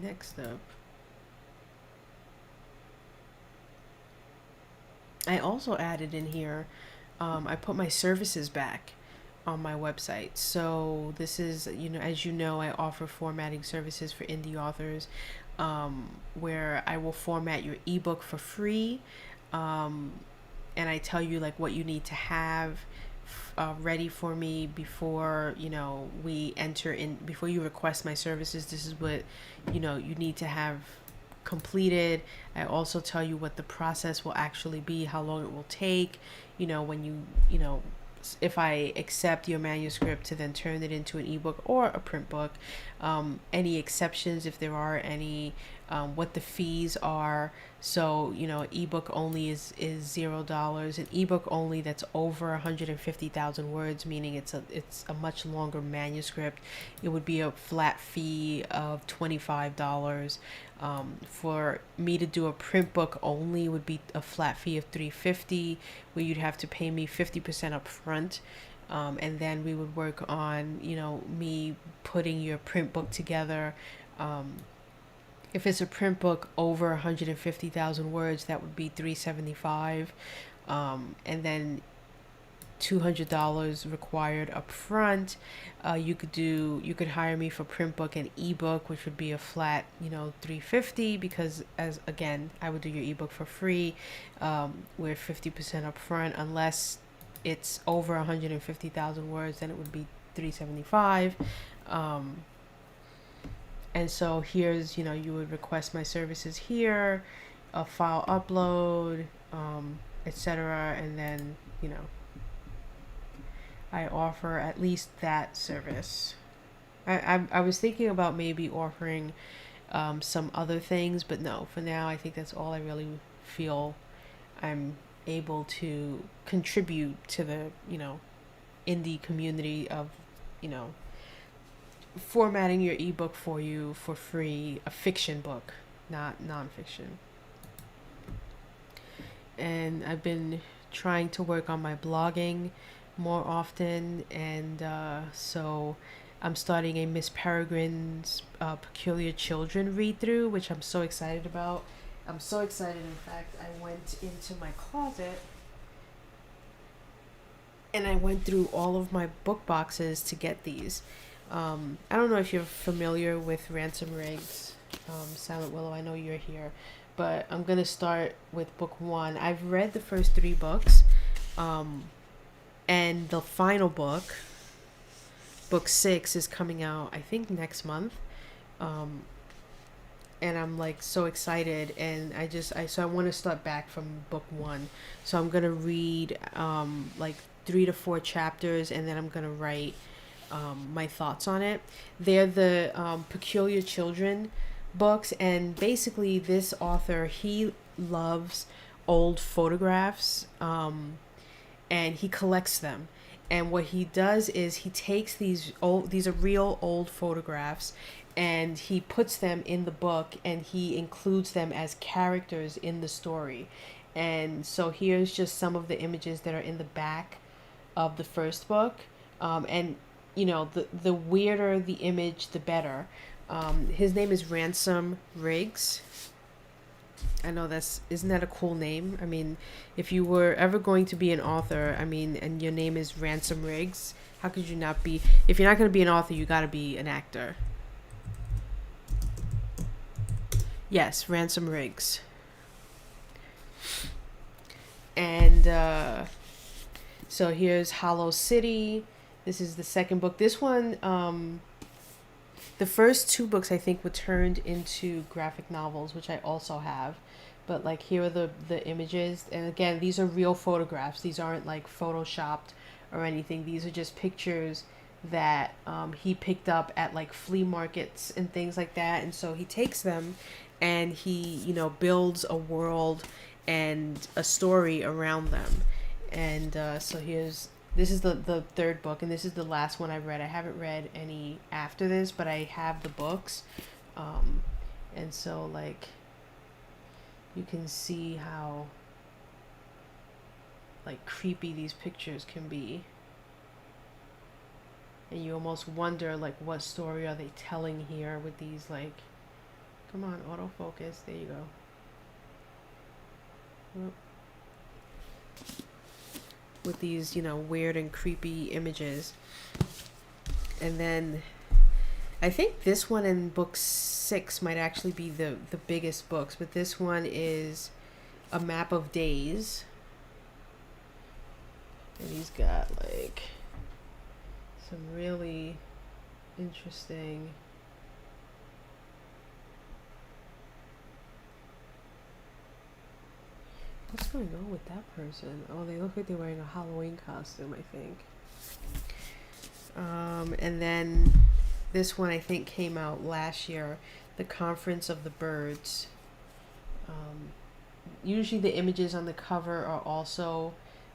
next up, I also added in here, I put my services back on my website. So this is, as you know, I offer formatting services for indie authors, where I will format your ebook for free. Um, and I tell you like what you need to have ready for me before we enter in, before you request my services. This is what you need to have completed. I also tell you what the process will actually be, how long it will take, when if I accept your manuscript to then turn it into an ebook or a print book, any exceptions if there are any, what the fees are. So ebook only is $0. An ebook only that's over 150,000 words, meaning it's a much longer manuscript, it would be a flat fee of $25. For me to do a print book only would be a flat fee of $350, where you'd have to pay me 50% up front. And then we would work on, me putting your print book together. If it's a print book over 150,000 words, that would be $375. And then $200 required up front. You could hire me for print book and ebook, which would be a flat, $350, because as again, I would do your ebook for free, with 50% up front. Unless it's over 150,000 words, then it would be $375. And so here's, you would request my services here, a file upload, etc. And then, I offer at least that service. I was thinking about maybe offering some other things, but no, for now, I think that's all I really feel I'm able to contribute to the, indie community of, formatting your ebook for you for free, a fiction book, not nonfiction. And I've been trying to work on my blogging more often, and so I'm starting a Miss Peregrine's Peculiar Children read through, which I'm so excited about. I'm so excited, in fact, I went into my closet and I went through all of my book boxes to get these. I don't know if you're familiar with Ransom Riggs, Silent Willow, I know you're here, but I'm going to start with book 1. I've read the first 3 books, and the final book, book 6, is coming out, I think, next month. And I'm like so excited, and so I want to start back from book 1. So I'm going to read like 3 to 4 chapters, and then I'm going to write my thoughts on it. They're the Peculiar Children books, and basically this author, he loves old photographs, and he collects them. And what he does is he takes these are real old photographs, and he puts them in the book, and he includes them as characters in the story. And so here's just some of the images that are in the back of the first book. And the weirder the image, the better. His name is Ransom Riggs. I know isn't that a cool name? I mean, if you were ever going to be an author, and your name is Ransom Riggs, how could you not be? If you're not going to be an author, you got to be an actor. Yes, Ransom Riggs. And so here's Hollow City. This is the second book. This one, the first 2 books I think were turned into graphic novels, which I also have. But like, here are the images. And again, these are real photographs. These aren't like photoshopped or anything. These are just pictures that he picked up at like flea markets and things like that. And so he takes them and he, builds a world and a story around them. And so this is the third book, and this is the last one I've read. I haven't read any after this, but I have the books. Um, and so like you can see how like creepy these pictures can be. And you almost wonder like what story are they telling here with these like, come on, autofocus, there you go. Oop. With these, you know, weird and creepy images. And then I think this one in book 6 might actually be the biggest books, but this one is a map of days. And he's got like some really interesting what's going on with that person? Oh, they look like they're wearing a Halloween costume, I think. And then this one I think came out last year, The Conference of the Birds. Usually the images on the cover are also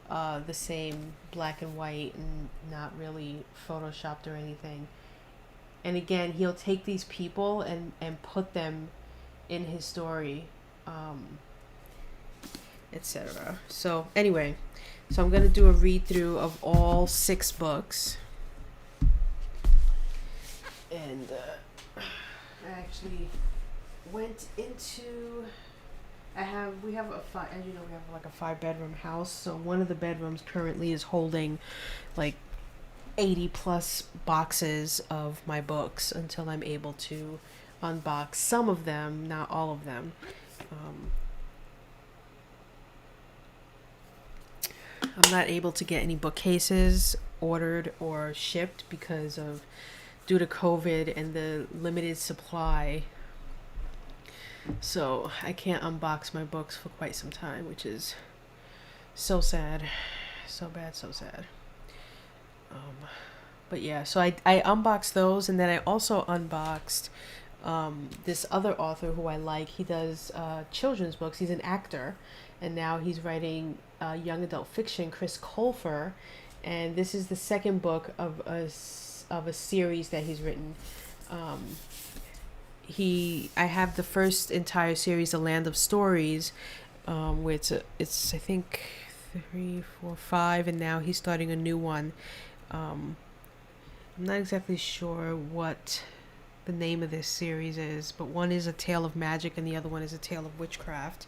the same, black and white, and not really photoshopped or anything. And again, he'll take these people and put them in his story, etc. So anyway, so I'm going to do a read through of all 6 books. And I actually went into, we have as you know, we have like a 5-bedroom house. So one of the bedrooms currently is holding like 80 plus boxes of my books until I'm able to unbox some of them, not all of them. I'm not able to get any bookcases ordered or shipped because of due to COVID and the limited supply. So I can't unbox my books for quite some time, which is so sad. So bad, so sad. But yeah, so I unboxed those, and then I also unboxed this other author who I like. He does children's books. He's an actor, and now he's writing young adult fiction, Chris Colfer. And this is the second book of a series that he's written. I have the first entire series, The Land of Stories, where it's I think 3, 4, 5, and now he's starting a new one. I'm not exactly sure what the name of this series is, but one is A Tale of Magic and the other one is A Tale of Witchcraft.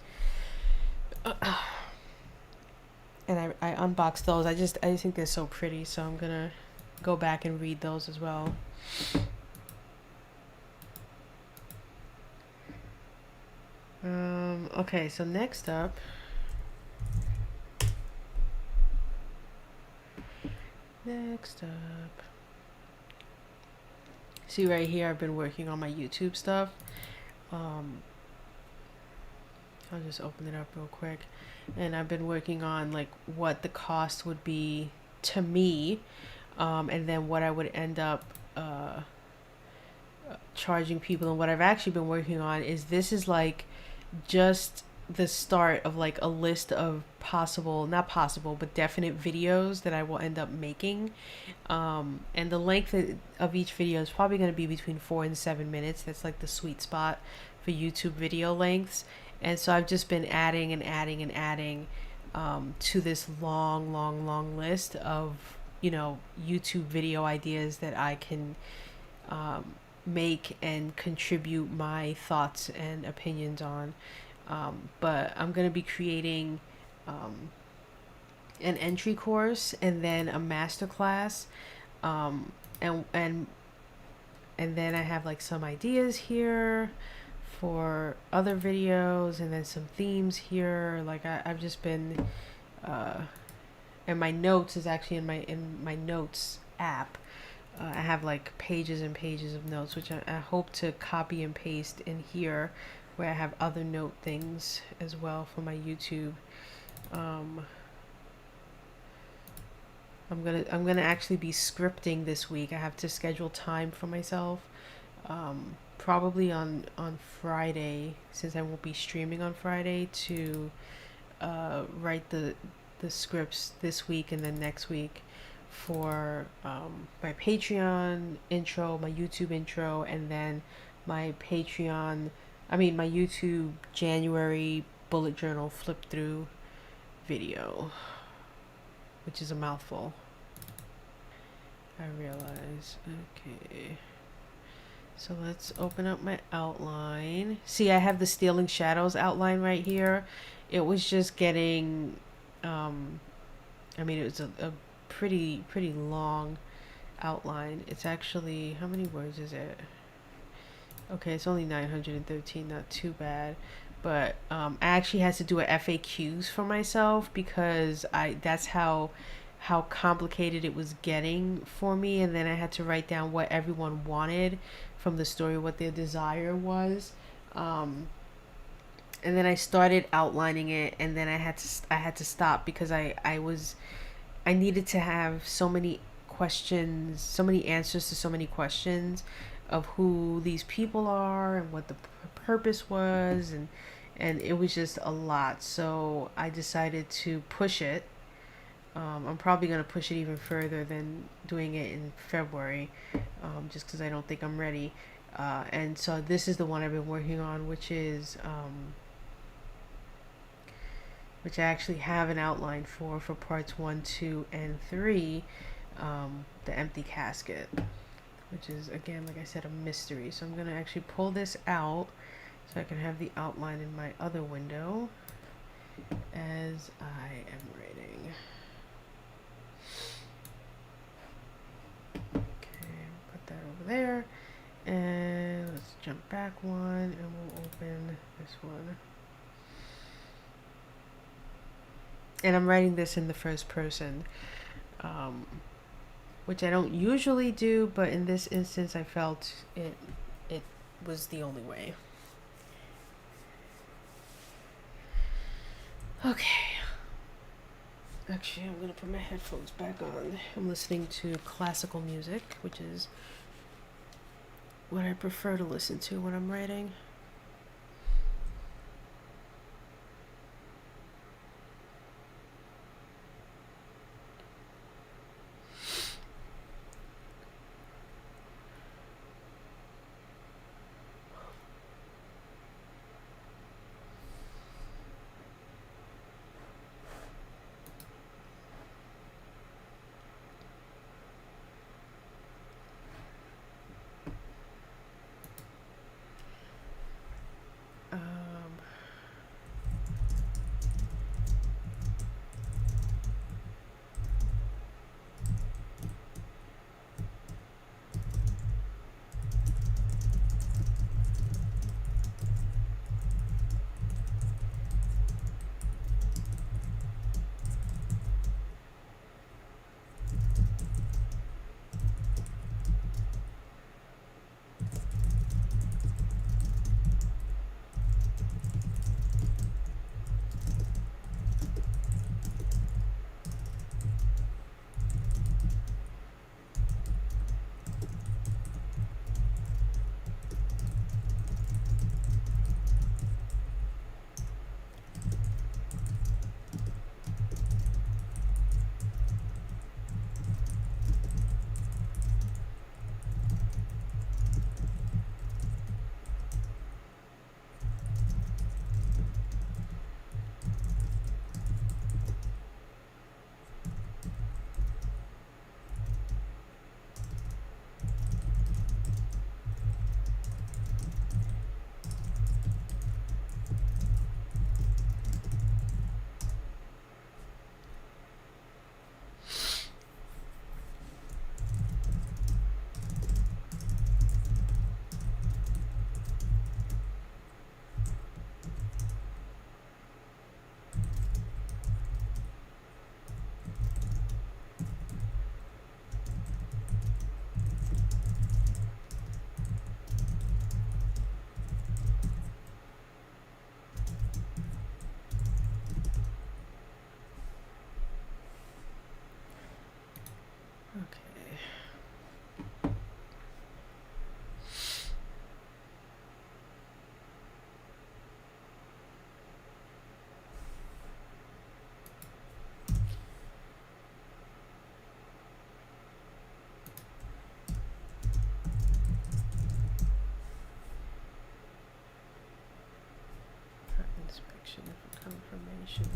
And I unboxed those. I just think they're so pretty, so I'm gonna go back and read those as well. Okay, so next up, see right here, I've been working on my YouTube stuff. I'll just open it up real quick. And I've been working on like what the cost would be to me, and then what I would end up charging people. And what I've actually been working on is this is like just the start of like a list of not possible, but definite videos that I will end up making. And the length of each video is probably going to be between 4 and 7 minutes. That's like the sweet spot for YouTube video lengths. And so I've just been adding and adding and adding to this long list of, you know, YouTube video ideas that I can make and contribute my thoughts and opinions on. But I'm going to be creating an entry course and then a masterclass. And then I have like some ideas here for other videos, and then some themes here. Like I've just been and my notes is actually in my notes app. I have like pages and pages of notes, which I hope to copy and paste in here, where I have other note things as well for my YouTube. I'm gonna actually be scripting this week. I have to schedule time for myself. Probably on Friday, since I won't be streaming on Friday, to write the scripts this week and then next week for my Patreon intro, my YouTube intro, and then my Patreon, I mean my YouTube January bullet journal flip through video, which is a mouthful. I realize. Okay. So let's open up my outline. See, I have the Stealing Shadows outline right here. It was just getting, I mean, it was a pretty long outline. It's actually, how many words is it? Okay, it's only 913, not too bad. But I actually had to do a FAQs for myself because that's how complicated it was getting for me, and then I had to write down what everyone wanted from the story, what their desire was. And then I started outlining it, and then I had to stop because I needed to have so many questions, so many answers to so many questions of who these people are and what the purpose was, and it was just a lot. So I decided to push it. I'm probably going to push it even further than doing it in February, just because I don't think I'm ready. And so this is the one I've been working on, which I actually have an outline for parts 1, 2, and 3, the empty casket, which is, again, like I said, a mystery. So I'm going to actually pull this out so I can have the outline in my other window as I am writing. Okay, put that over there. And let's jump back one and we'll open this one. And I'm writing this in the first person, which I don't usually do, but in this instance I felt it was the only way. Okay. Actually, I'm going to put my headphones back on. I'm listening to classical music, which is what I prefer to listen to when I'm writing. should.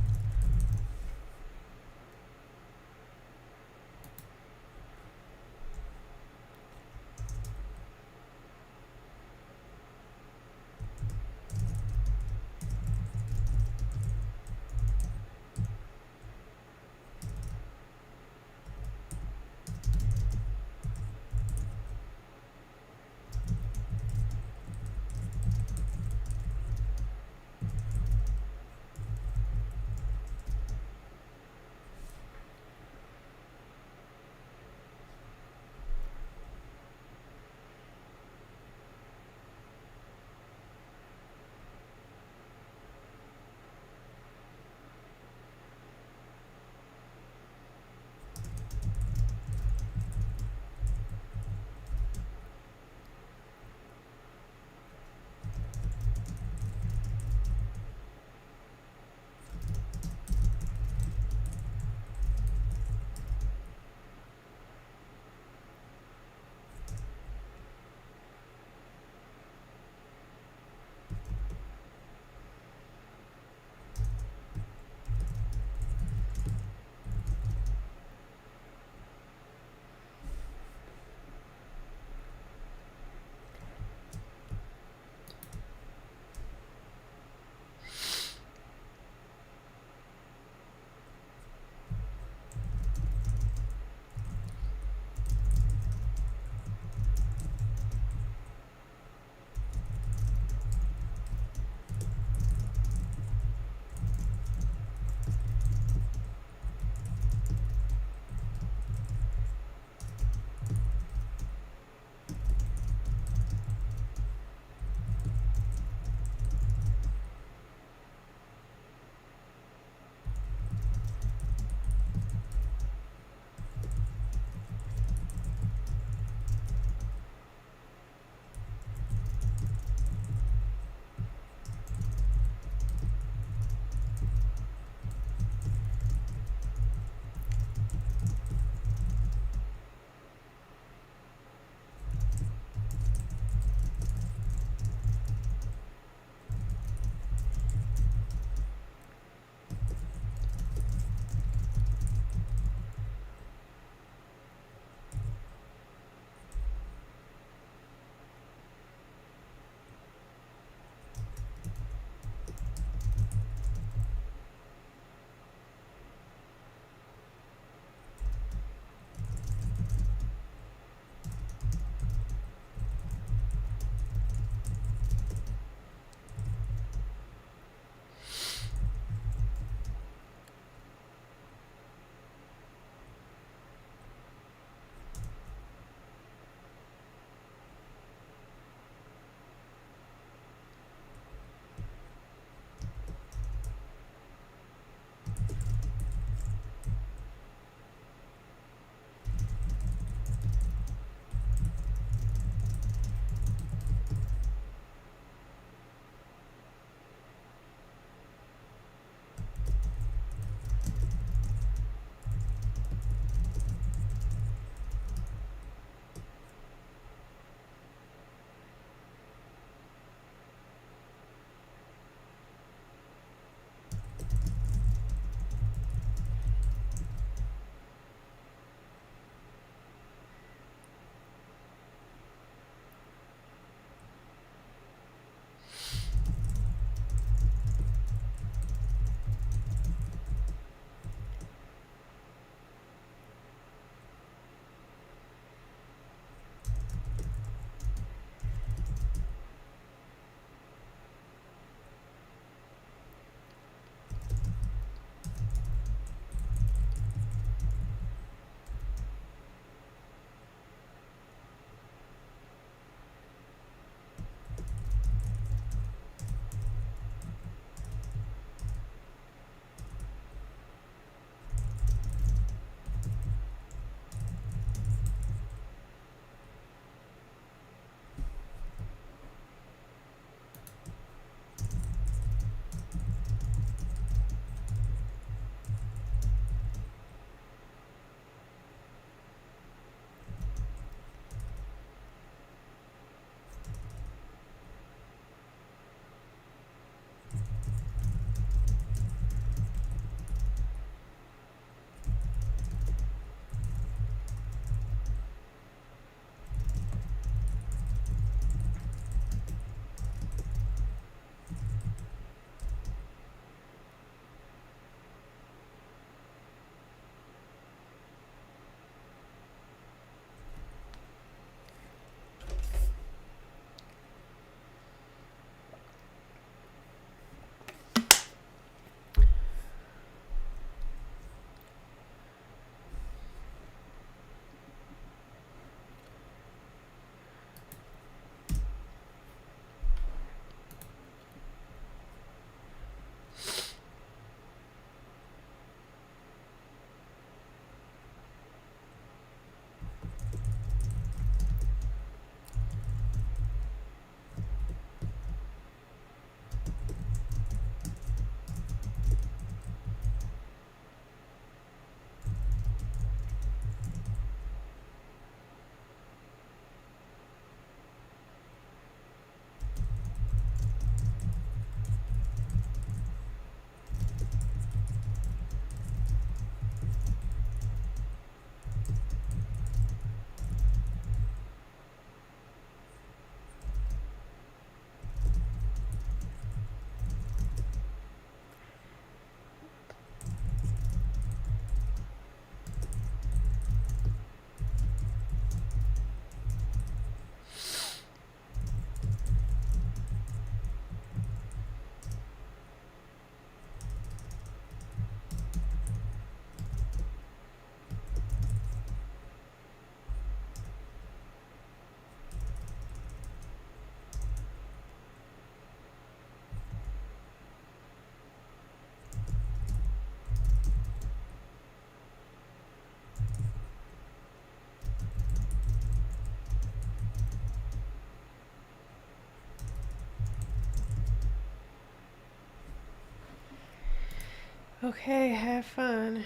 Okay, have fun.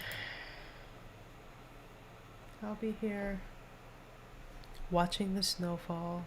I'll be here watching the snowfall.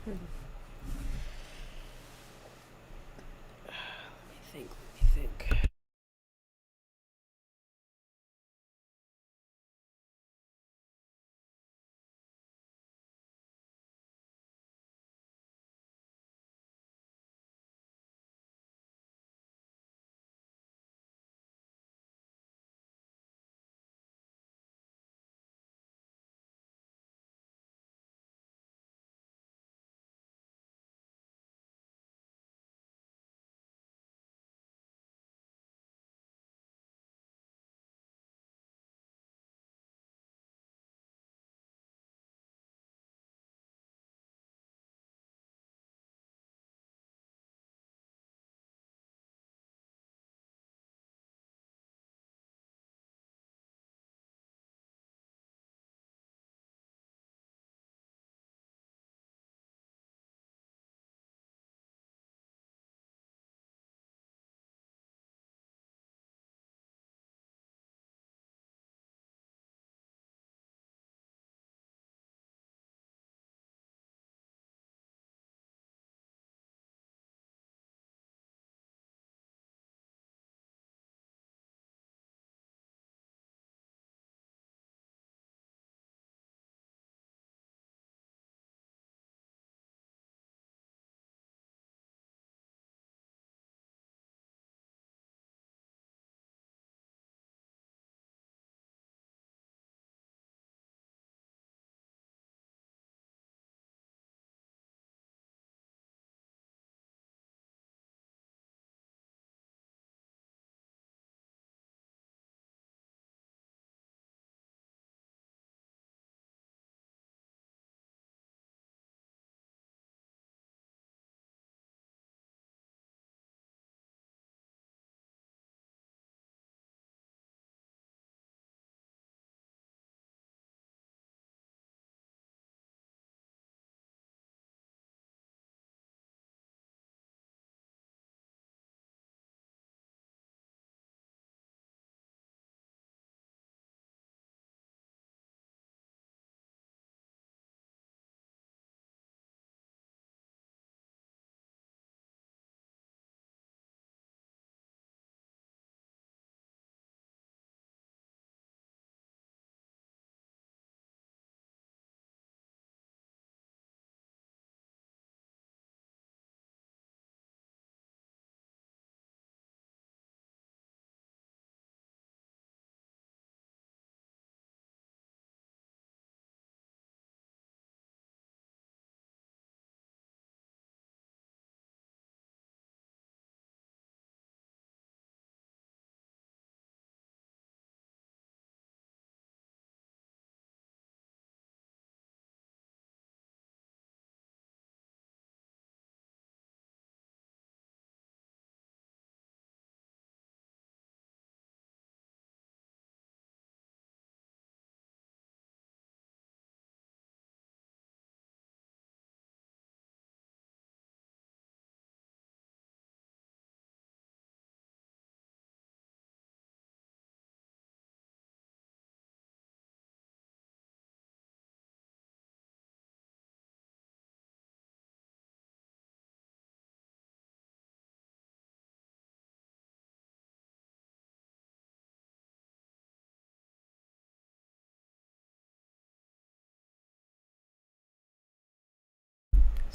Let me think. Let me think.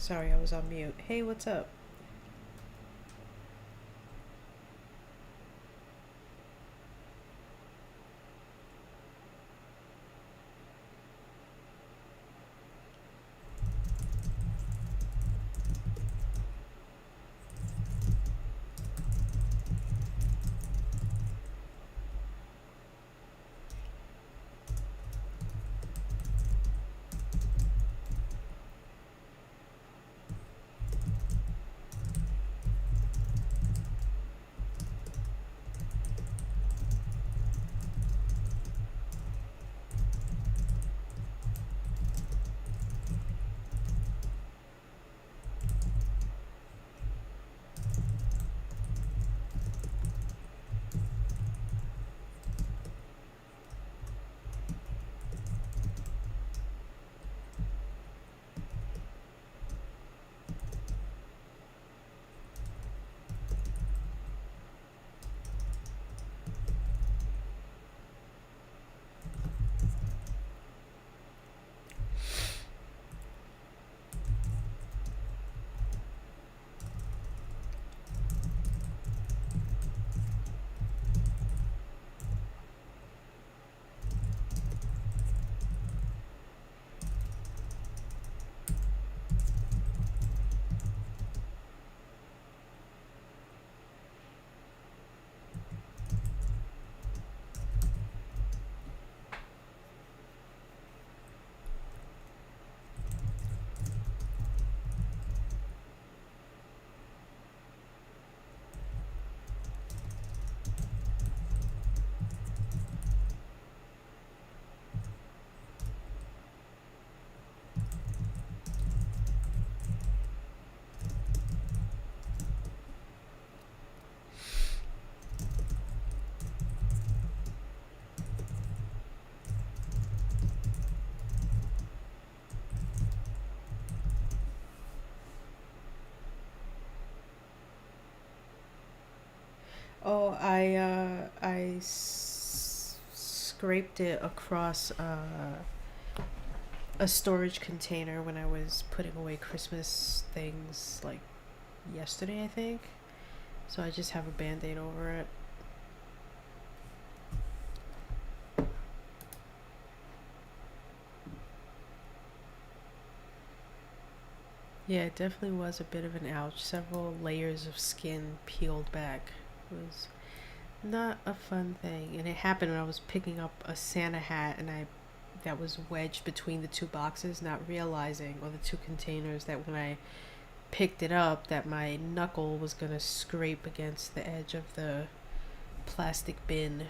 Sorry, I was on mute. Hey, what's up? Oh, scraped it across a storage container when I was putting away Christmas things like yesterday, I think. So I just have a band-aid over it. Yeah, it definitely was a bit of an ouch. Several layers of skin peeled back. It was not a fun thing. And it happened when I was picking up a Santa hat and I that was wedged between the two boxes, not realizing, or the two containers, that when I picked it up that my knuckle was going to scrape against the edge of the plastic bin.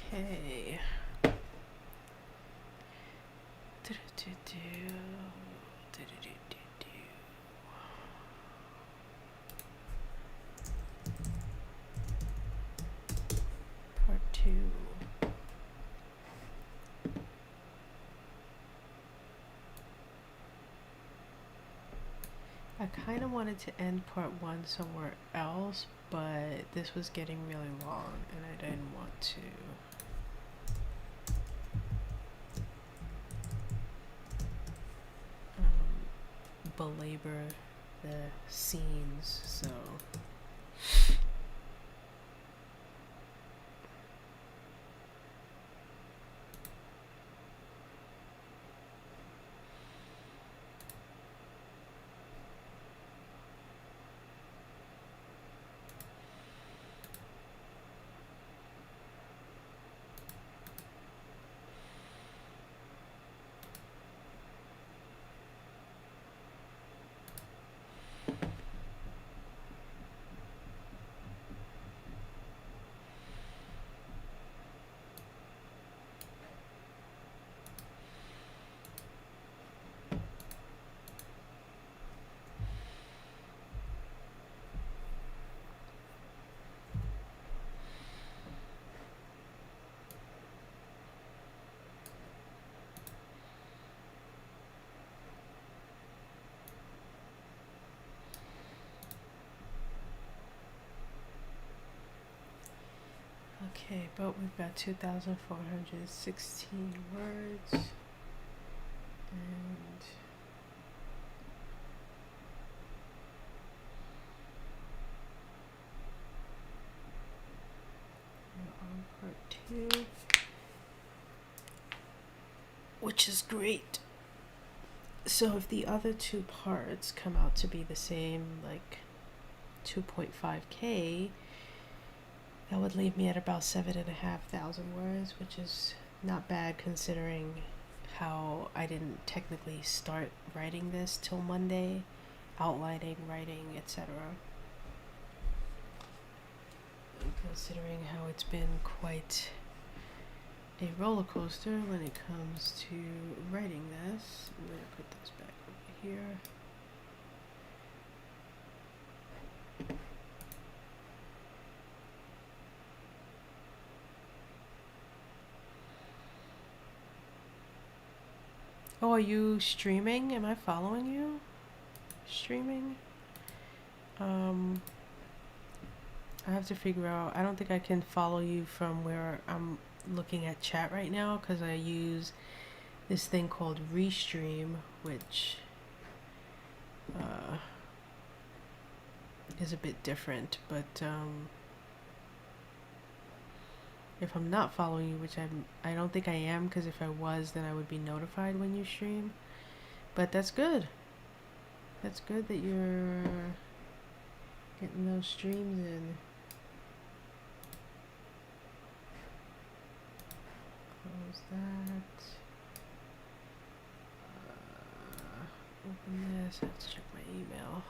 Okay. Part 2. I kind of wanted to end part 1 somewhere else, but this was getting really long and I didn't want to belabor the scenes, so okay, but we've got 2,416 words, and we're on part 2, which is great. So if the other 2 parts come out to be the same, like 2.5k, that would leave me at about 7,500 words, which is not bad considering how I didn't technically start writing this till Monday, outlining, writing, etc. Considering how it's been quite a roller coaster when it comes to writing this. I'm going to put this back over here. Oh, are you streaming? Am I following you? Streaming? I have to figure out. I don't think I can follow you from where I'm looking at chat right now because I use this thing called Restream, which is a bit different. But if I'm not following you, which I don't think I am, because if I was, then I would be notified when you stream. But that's good. That's good that you're getting those streams in. Close that. Open this. Let's check my email.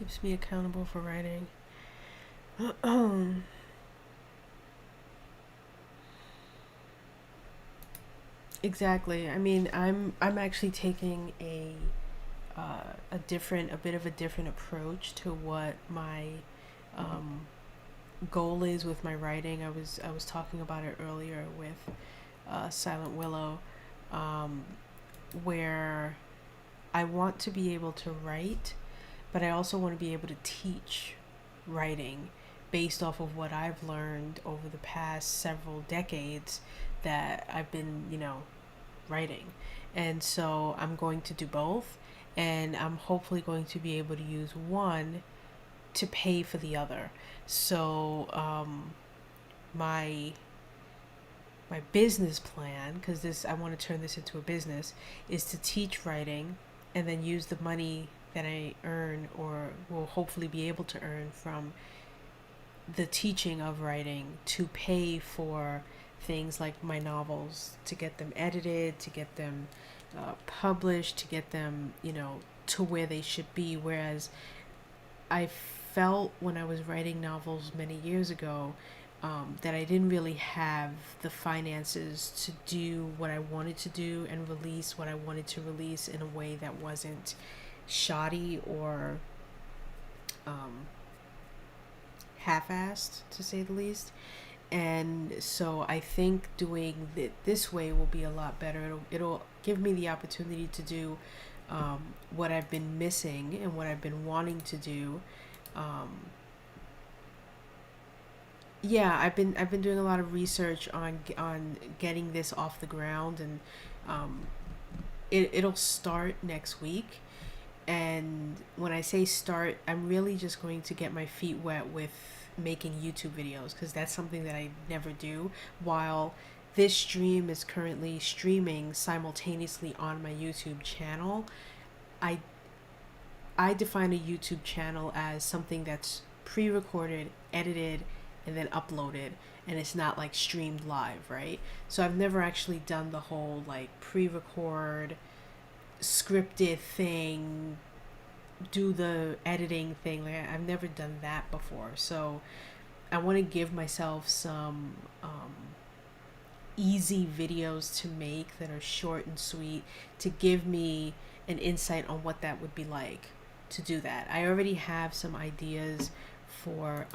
keeps me accountable for writing. Exactly. I mean, I'm actually taking a bit of a different approach to what my um, goal is with my writing. I was talking about it earlier with Silent Willow, um, where I want to be able to write, but I also want to be able to teach writing based off of what I've learned over the past several decades that I've been, writing. And so I'm going to do both, and I'm hopefully going to be able to use one to pay for the other. So my my business plan, because this I want to turn this into a business, is to teach writing and then use the money that I earn or will hopefully be able to earn from the teaching of writing to pay for things like my novels, to get them edited, to get them published, to get them, to where they should be. Whereas I felt when I was writing novels many years ago that I didn't really have the finances to do what I wanted to do and release what I wanted to release in a way that wasn't shoddy or um, half-assed, to say the least. And so I think doing it this way will be a lot better. It'll give me the opportunity to do what I've been missing and what I've been wanting to do. Um, yeah, I've been doing a lot of research on getting this off the ground, and um, it'll start next week. And when I say start, I'm really just going to get my feet wet with making YouTube videos, because that's something that I never do. While this stream is currently streaming simultaneously on my YouTube channel, I I define a YouTube channel as something that's pre-recorded, edited, and then uploaded, and it's not like streamed live, right? So I've never actually done the whole like pre-record scripted thing, do the editing thing. Like I've never done that before. So I want to give myself some easy videos to make that are short and sweet, to give me an insight on what that would be like to do that. I already have some ideas for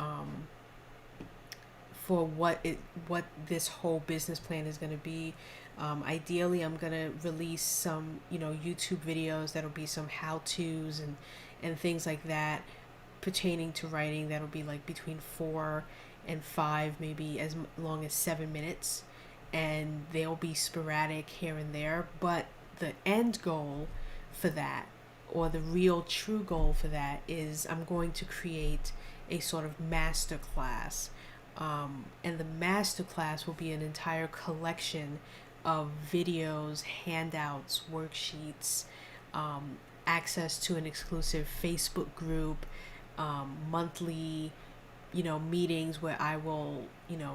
what this whole business plan is going to be. Ideally, I'm going to release some YouTube videos that'll be some how-tos and things like that pertaining to writing. That'll be like between 4 and 5, maybe as long as 7 minutes, and they'll be sporadic here and there. But the end goal for that, or the real true goal for that, is I'm going to create a sort of master class. And the master class will be an entire collection of videos, handouts, worksheets, access to an exclusive Facebook group, monthly, meetings where I will,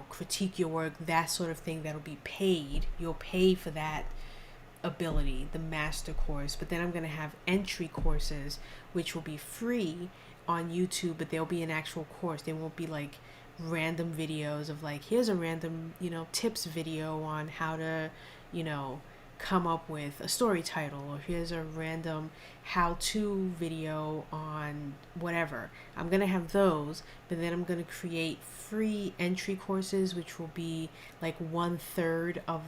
critique your work, that sort of thing. That'll be paid. You'll pay for that ability, the master course. But then I'm going to have entry courses, which will be free on YouTube, but they'll be an actual course. They won't be like random videos of like, here's a random, tips video on how to, come up with a story title, or here's a random how-to video on whatever. I'm going to have those, but then I'm going to create free entry courses, which will be like 1/3 of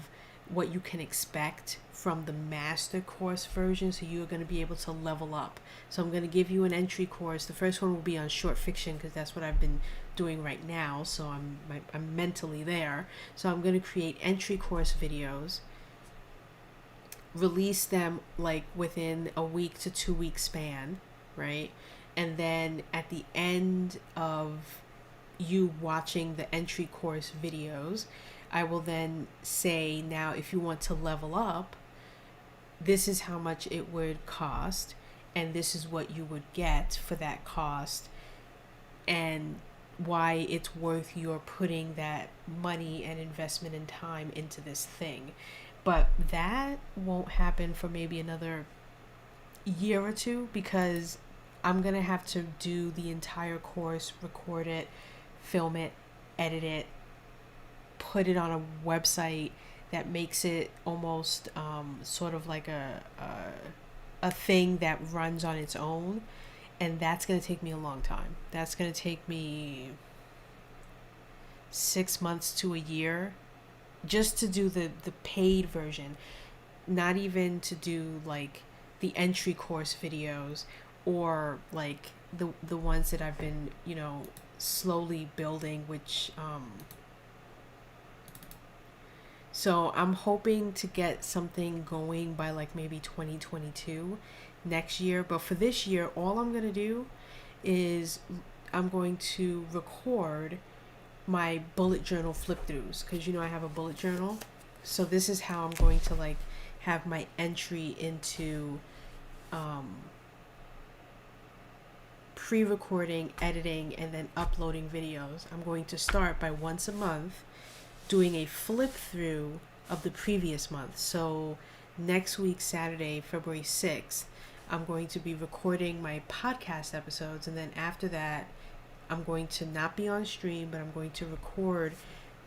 what you can expect from the master course version. So you're going to be able to level up. So I'm going to give you an entry course. The first one will be on short fiction, because that's what I've been doing right now, so I'm mentally there. So I'm going to create entry course videos, release them like within a week to 2 week span, right? And then at the end of you watching the entry course videos, I will then say, now if you want to level up, this is how much it would cost, and this is what you would get for that cost, and why it's worth your putting that money and investment and time into this thing. But that won't happen for maybe another year or two, because I'm going to have to do the entire course, record it, film it, edit it, put it on a website that makes it almost sort of like a thing that runs on its own. And that's going to take me a long time. That's going to take me 6 months to a year just to do the paid version, not even to do like the entry course videos or like the ones that I've been, slowly building, which so I'm hoping to get something going by like maybe 2022 next year. But for this year, all I'm going to do is I'm going to record my bullet journal flip throughs, because I have a bullet journal. So this is how I'm going to like have my entry into pre-recording, editing, and then uploading videos. I'm going to start by once a month doing a flip through of the previous month. So next week, Saturday, February 6th, I'm going to be recording my podcast episodes. And then after that, I'm going to not be on stream, but I'm going to record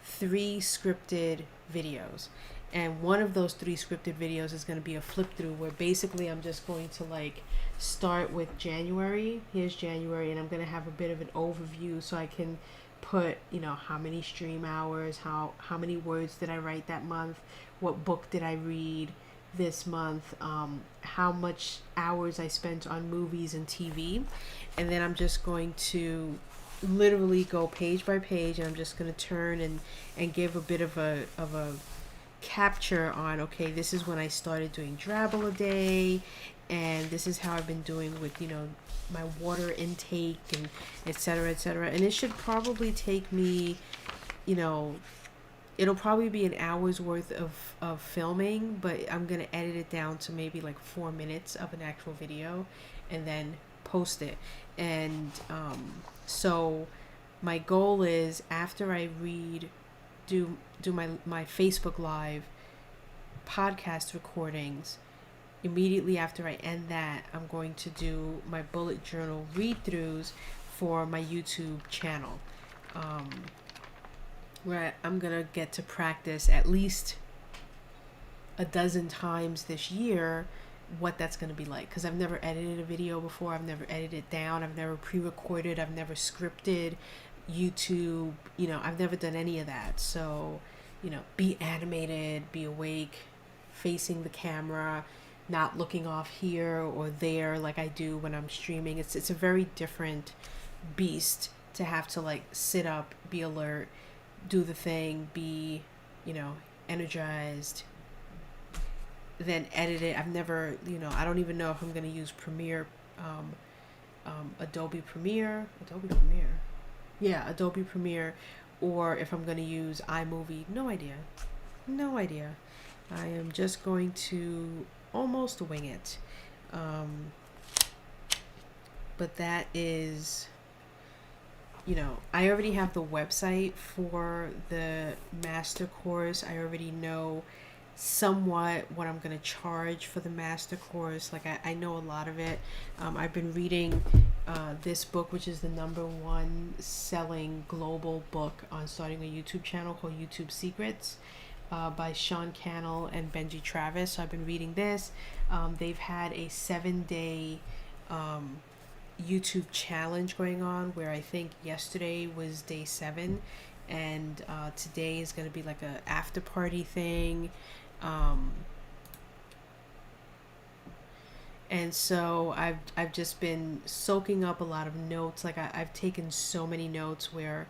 3 scripted videos. And one of those 3 scripted videos is going to be a flip through where basically I'm just going to like start with January. Here's January, and I'm going to have a bit of an overview so I can put, how many stream hours, how many words did I write that month, what book did I read this month, how much hours I spent on movies and TV. And then I'm just going to literally go page by page, and I'm just going to turn and give a bit of a capture on, okay, this is when I started doing Drabble a day, and this is how I've been doing with, my water intake and etc. etc. And it should probably take me, it'll probably be an hour's worth of filming, but I'm going to edit it down to maybe like 4 minutes of an actual video and then post it. And so my goal is, after I do my Facebook Live podcast recordings, immediately after I end that, I'm going to do my bullet journal read-throughs for my YouTube channel, where I'm going to get to practice at least a dozen times this year what that's going to be like, because I've never edited a video before. I've never edited it down. I've never pre-recorded. I've never scripted YouTube. I've never done any of that. So, be animated, be awake, facing the camera, not looking off here or there like I do when I'm streaming. It's a very different beast to have to like sit up, be alert, do the thing, be, energized, then edit it. I've never, I don't even know if I'm going to use Premiere, Adobe Premiere. Yeah, Adobe Premiere, or if I'm going to use iMovie. No idea. I am just going to almost wing it. But that is, I already have the website for the master course. I already know somewhat what I'm going to charge for the master course. Like I know a lot of it. I've been reading this book, which is the #1 selling global book on starting a YouTube channel, called YouTube Secrets, by Sean Cannell and Benji Travis. So I've been reading this. They've had a 7-day YouTube challenge going on, where I think yesterday was day 7, and today is going to be like a after party thing. And so I've just been soaking up a lot of notes. Like I've taken so many notes, where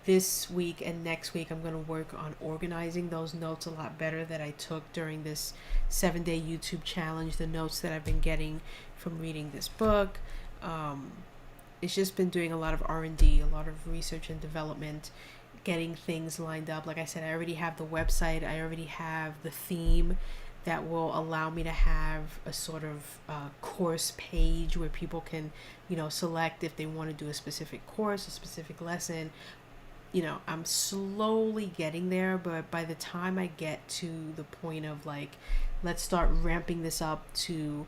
this week and next week I'm going to work on organizing those notes a lot better that I took during this 7-day YouTube challenge, the notes that I've been getting from reading this book. It's just been doing a lot of R&D, a lot of research and development, getting things lined up. Like I said, I already have the website. I already have the theme that will allow me to have a sort of course page where people can, select if they want to do a specific course, a specific lesson. I'm slowly getting there, but by the time I get to the point of like, let's start ramping this up to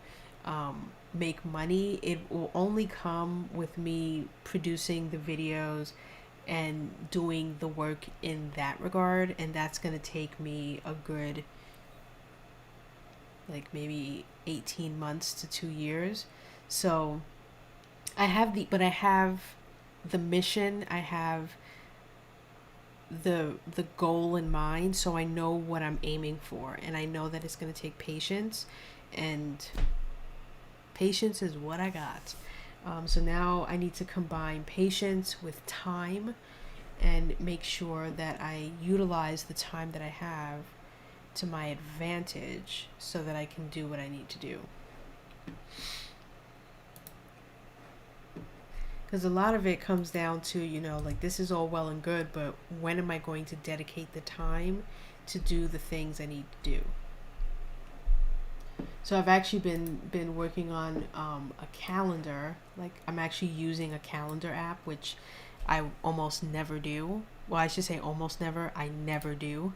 make money. It will only come with me producing the videos and doing the work in that regard, and that's going to take me a good, like, maybe 18 months to 2 years. So I have the mission, I have the goal in mind, so I know what I'm aiming for, and I know that it's going to take patience, and patience is what I got. So now I need to combine patience with time and make sure that I utilize the time that I have to my advantage so that I can do what I need to do. Because a lot of it comes down to, like, this is all well and good, but when am I going to dedicate the time to do the things I need to do? So I've actually been working on a calendar. Like, I'm actually using a calendar app, which I almost never do. Well, I should say almost never. I never do.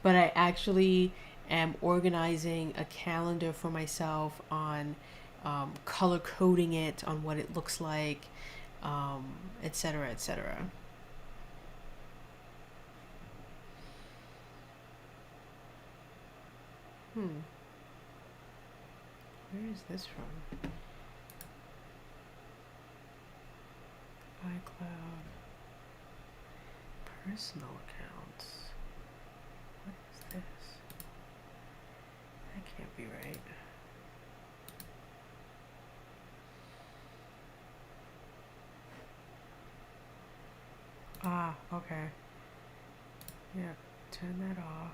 But I actually am organizing a calendar for myself on color coding it on what it looks like, etc., etc. Where is this from? iCloud personal accounts. What is this? That can't be right. Ah, okay. Yeah, turn that off.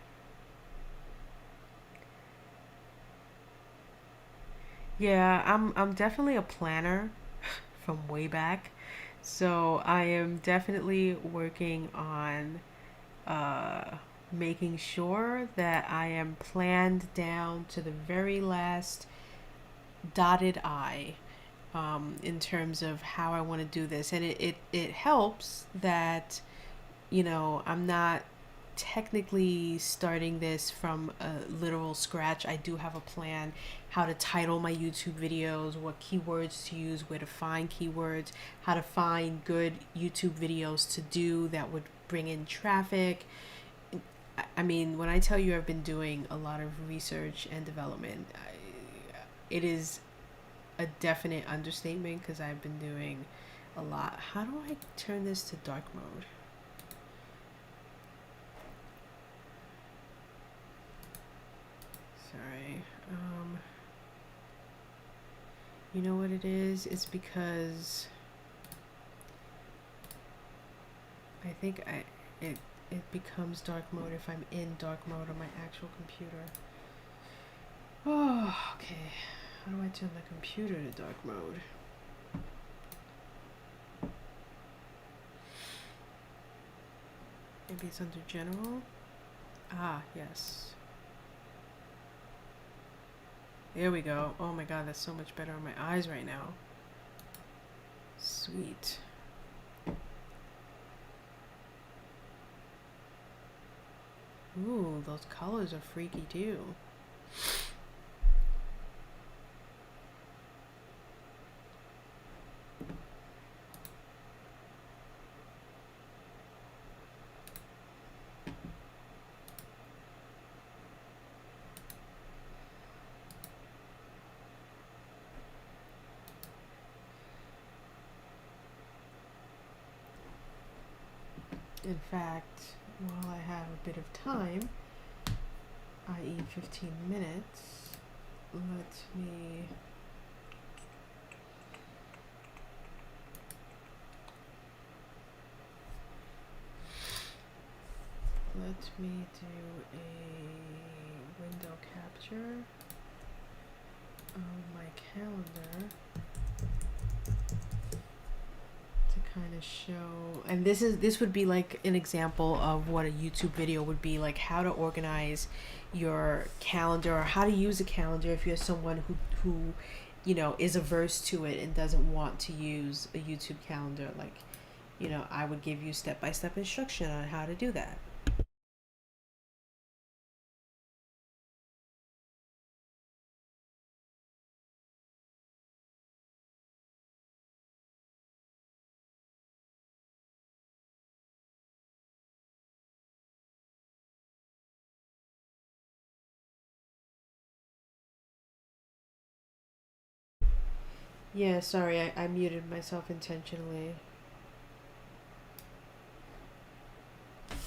Yeah, I'm definitely a planner from way back. So I am definitely working on uh making sure that I am planned down to the very last dotted I, in terms of how I want to do this. And it helps that, I'm not technically starting this from a literal scratch. I do have a plan how to title my YouTube videos, what keywords to use, where to find keywords, how to find good YouTube videos to do that would bring in traffic. I mean, when I tell you I've been doing a lot of research and development, it is a definite understatement because I've been doing a lot. How do I turn this to dark mode? Sorry. You know what it is? It's because I think it becomes dark mode if I'm in dark mode on my actual computer. Oh, okay. How do I turn the computer to dark mode? Maybe it's under general? Ah, yes. There we go. Oh my god, that's so much better on my eyes right now. Sweet. Ooh, those colors are freaky too. In fact, while I have a bit of time, i.e. 15 minutes, let me do a window capture of my calendar to kind of show, and this would be like an example of what a YouTube video would be, like how to organize your calendar or how to use a calendar if you're someone who is averse to it and doesn't want to use a YouTube calendar. Like, I would give you step-by-step instruction on how to do that. Yeah, sorry, I muted myself intentionally.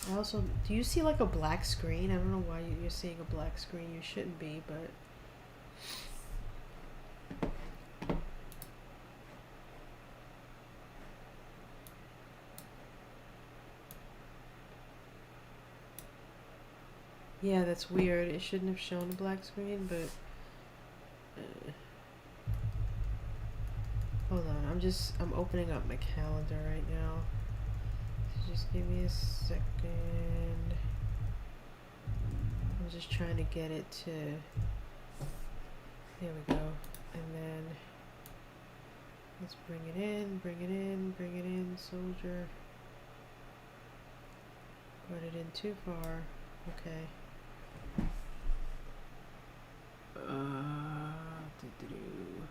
I also, do you see like a black screen? I don't know why you're seeing a black screen. You shouldn't be, but yeah, that's weird. It shouldn't have shown a black screen, but hold on. I'm opening up my calendar right now. So just give me a second. I'm just trying to get it to, there we go. And then let's bring it in, bring it in, bring it in, soldier. Put it in too far. Okay. Doo-doo-doo.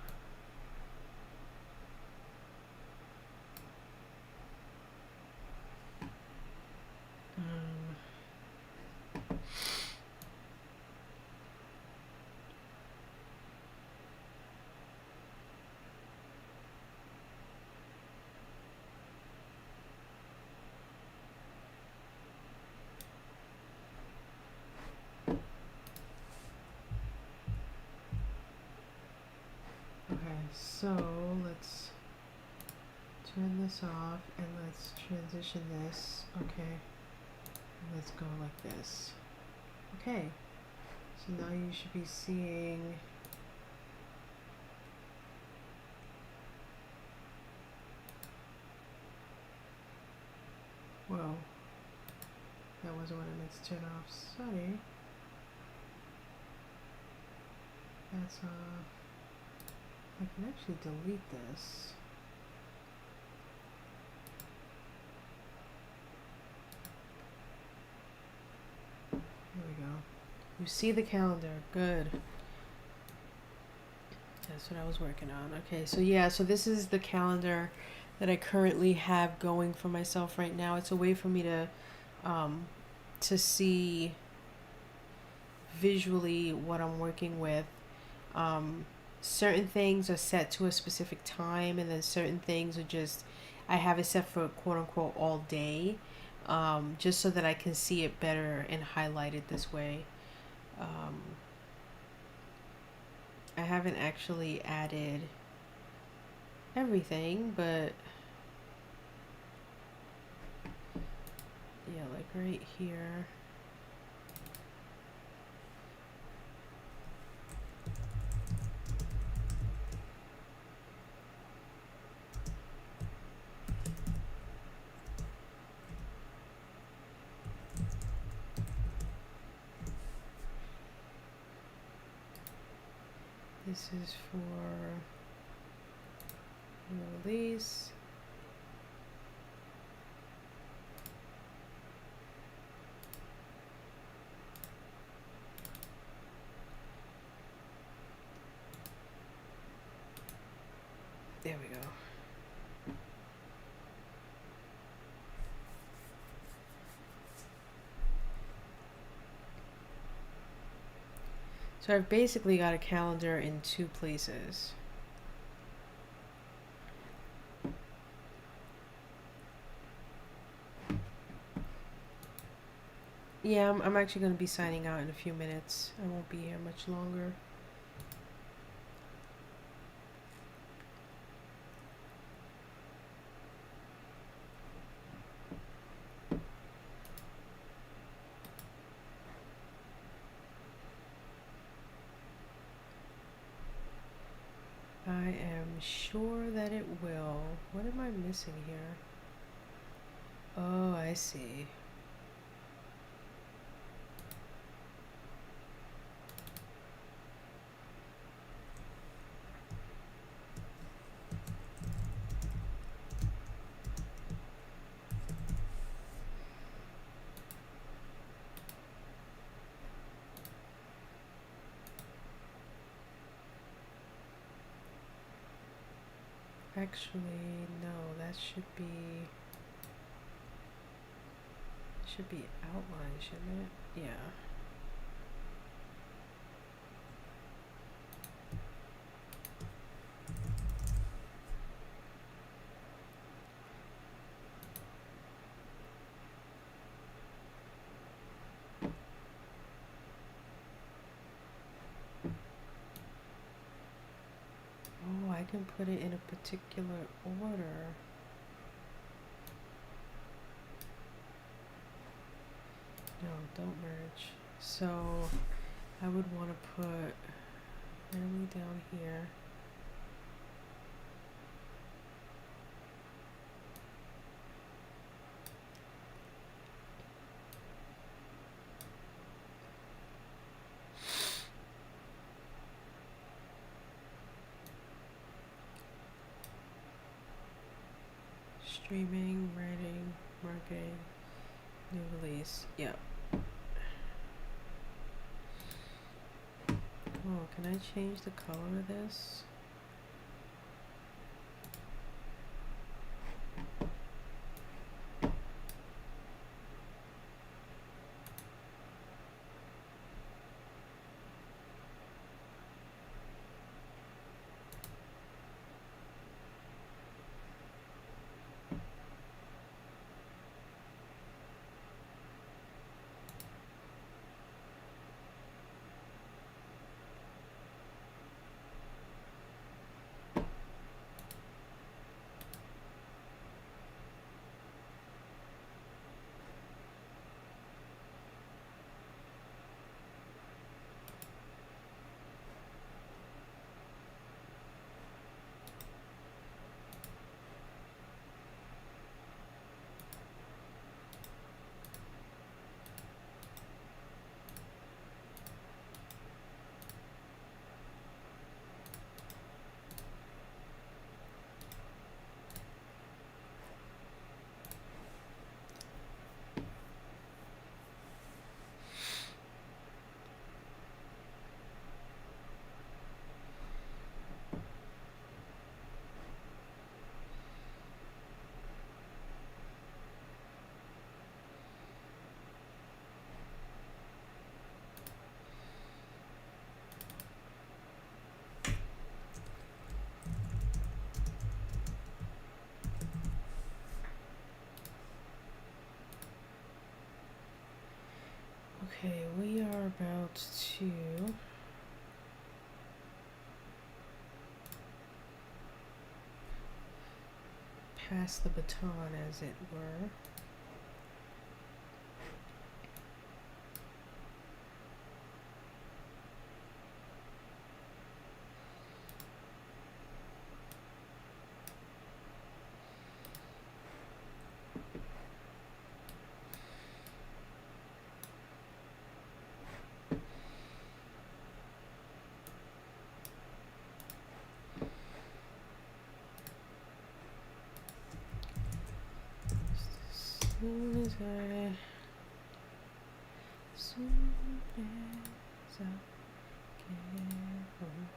Um, okay, so let's turn this off and let's transition this. Okay, let's go like this. Okay, so now you should be seeing whoa, that wasn't what I meant to turn off. Sorry. That's off. I can actually delete this. There we go. You see the calendar. Good. That's what I was working on. Okay, so yeah, so this is the calendar that I currently have going for myself right now. It's a way for me to see visually what I'm working with. Certain things are set to a specific time, and then certain things are just, I have it set for quote unquote all day, just so that I can see it better and highlight it this way. I haven't actually added everything, but yeah, like right here. This is for release. There we go. So I've basically got a calendar in two places. Yeah, I'm actually going to be signing out in a few minutes. I won't be here much longer. I am sure that it will. What am I missing here? Oh, I see. Actually, no, that should be outlined, shouldn't it? Yeah. can put it in a particular order. No, don't merge. So I would want to put family down here. Streaming, writing, marketing, new release. Yep. Oh, can I change the color of this? Okay, we are about to pass the baton, as it were. Soon as I get home,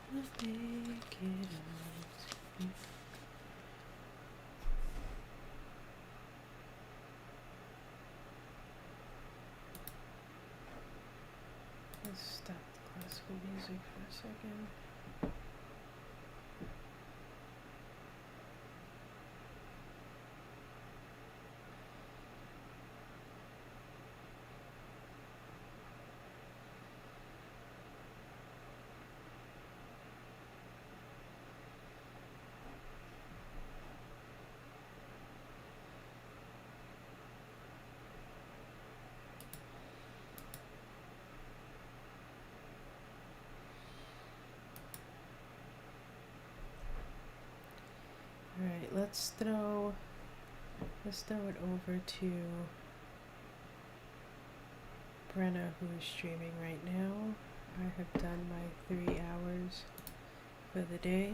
I'll make it out. Let's stop the classical music for a second. Alright, let's throw it over to Brenna, who is streaming right now. I have done my 3 hours for the day.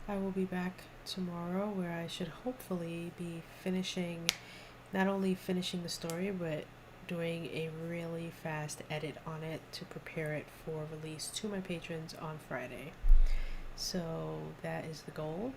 I will be back tomorrow, where I should hopefully be not only finishing the story, but doing a really fast edit on it to prepare it for release to my patrons on Friday. So that is the goal.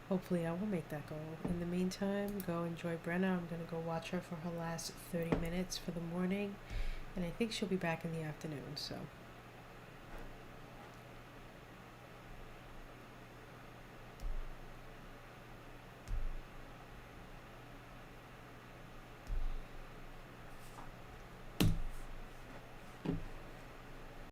Hopefully I will make that goal. In the meantime, go enjoy Brenna. I'm going to go watch her for her last 30 minutes for the morning. And I think she'll be back in the afternoon, so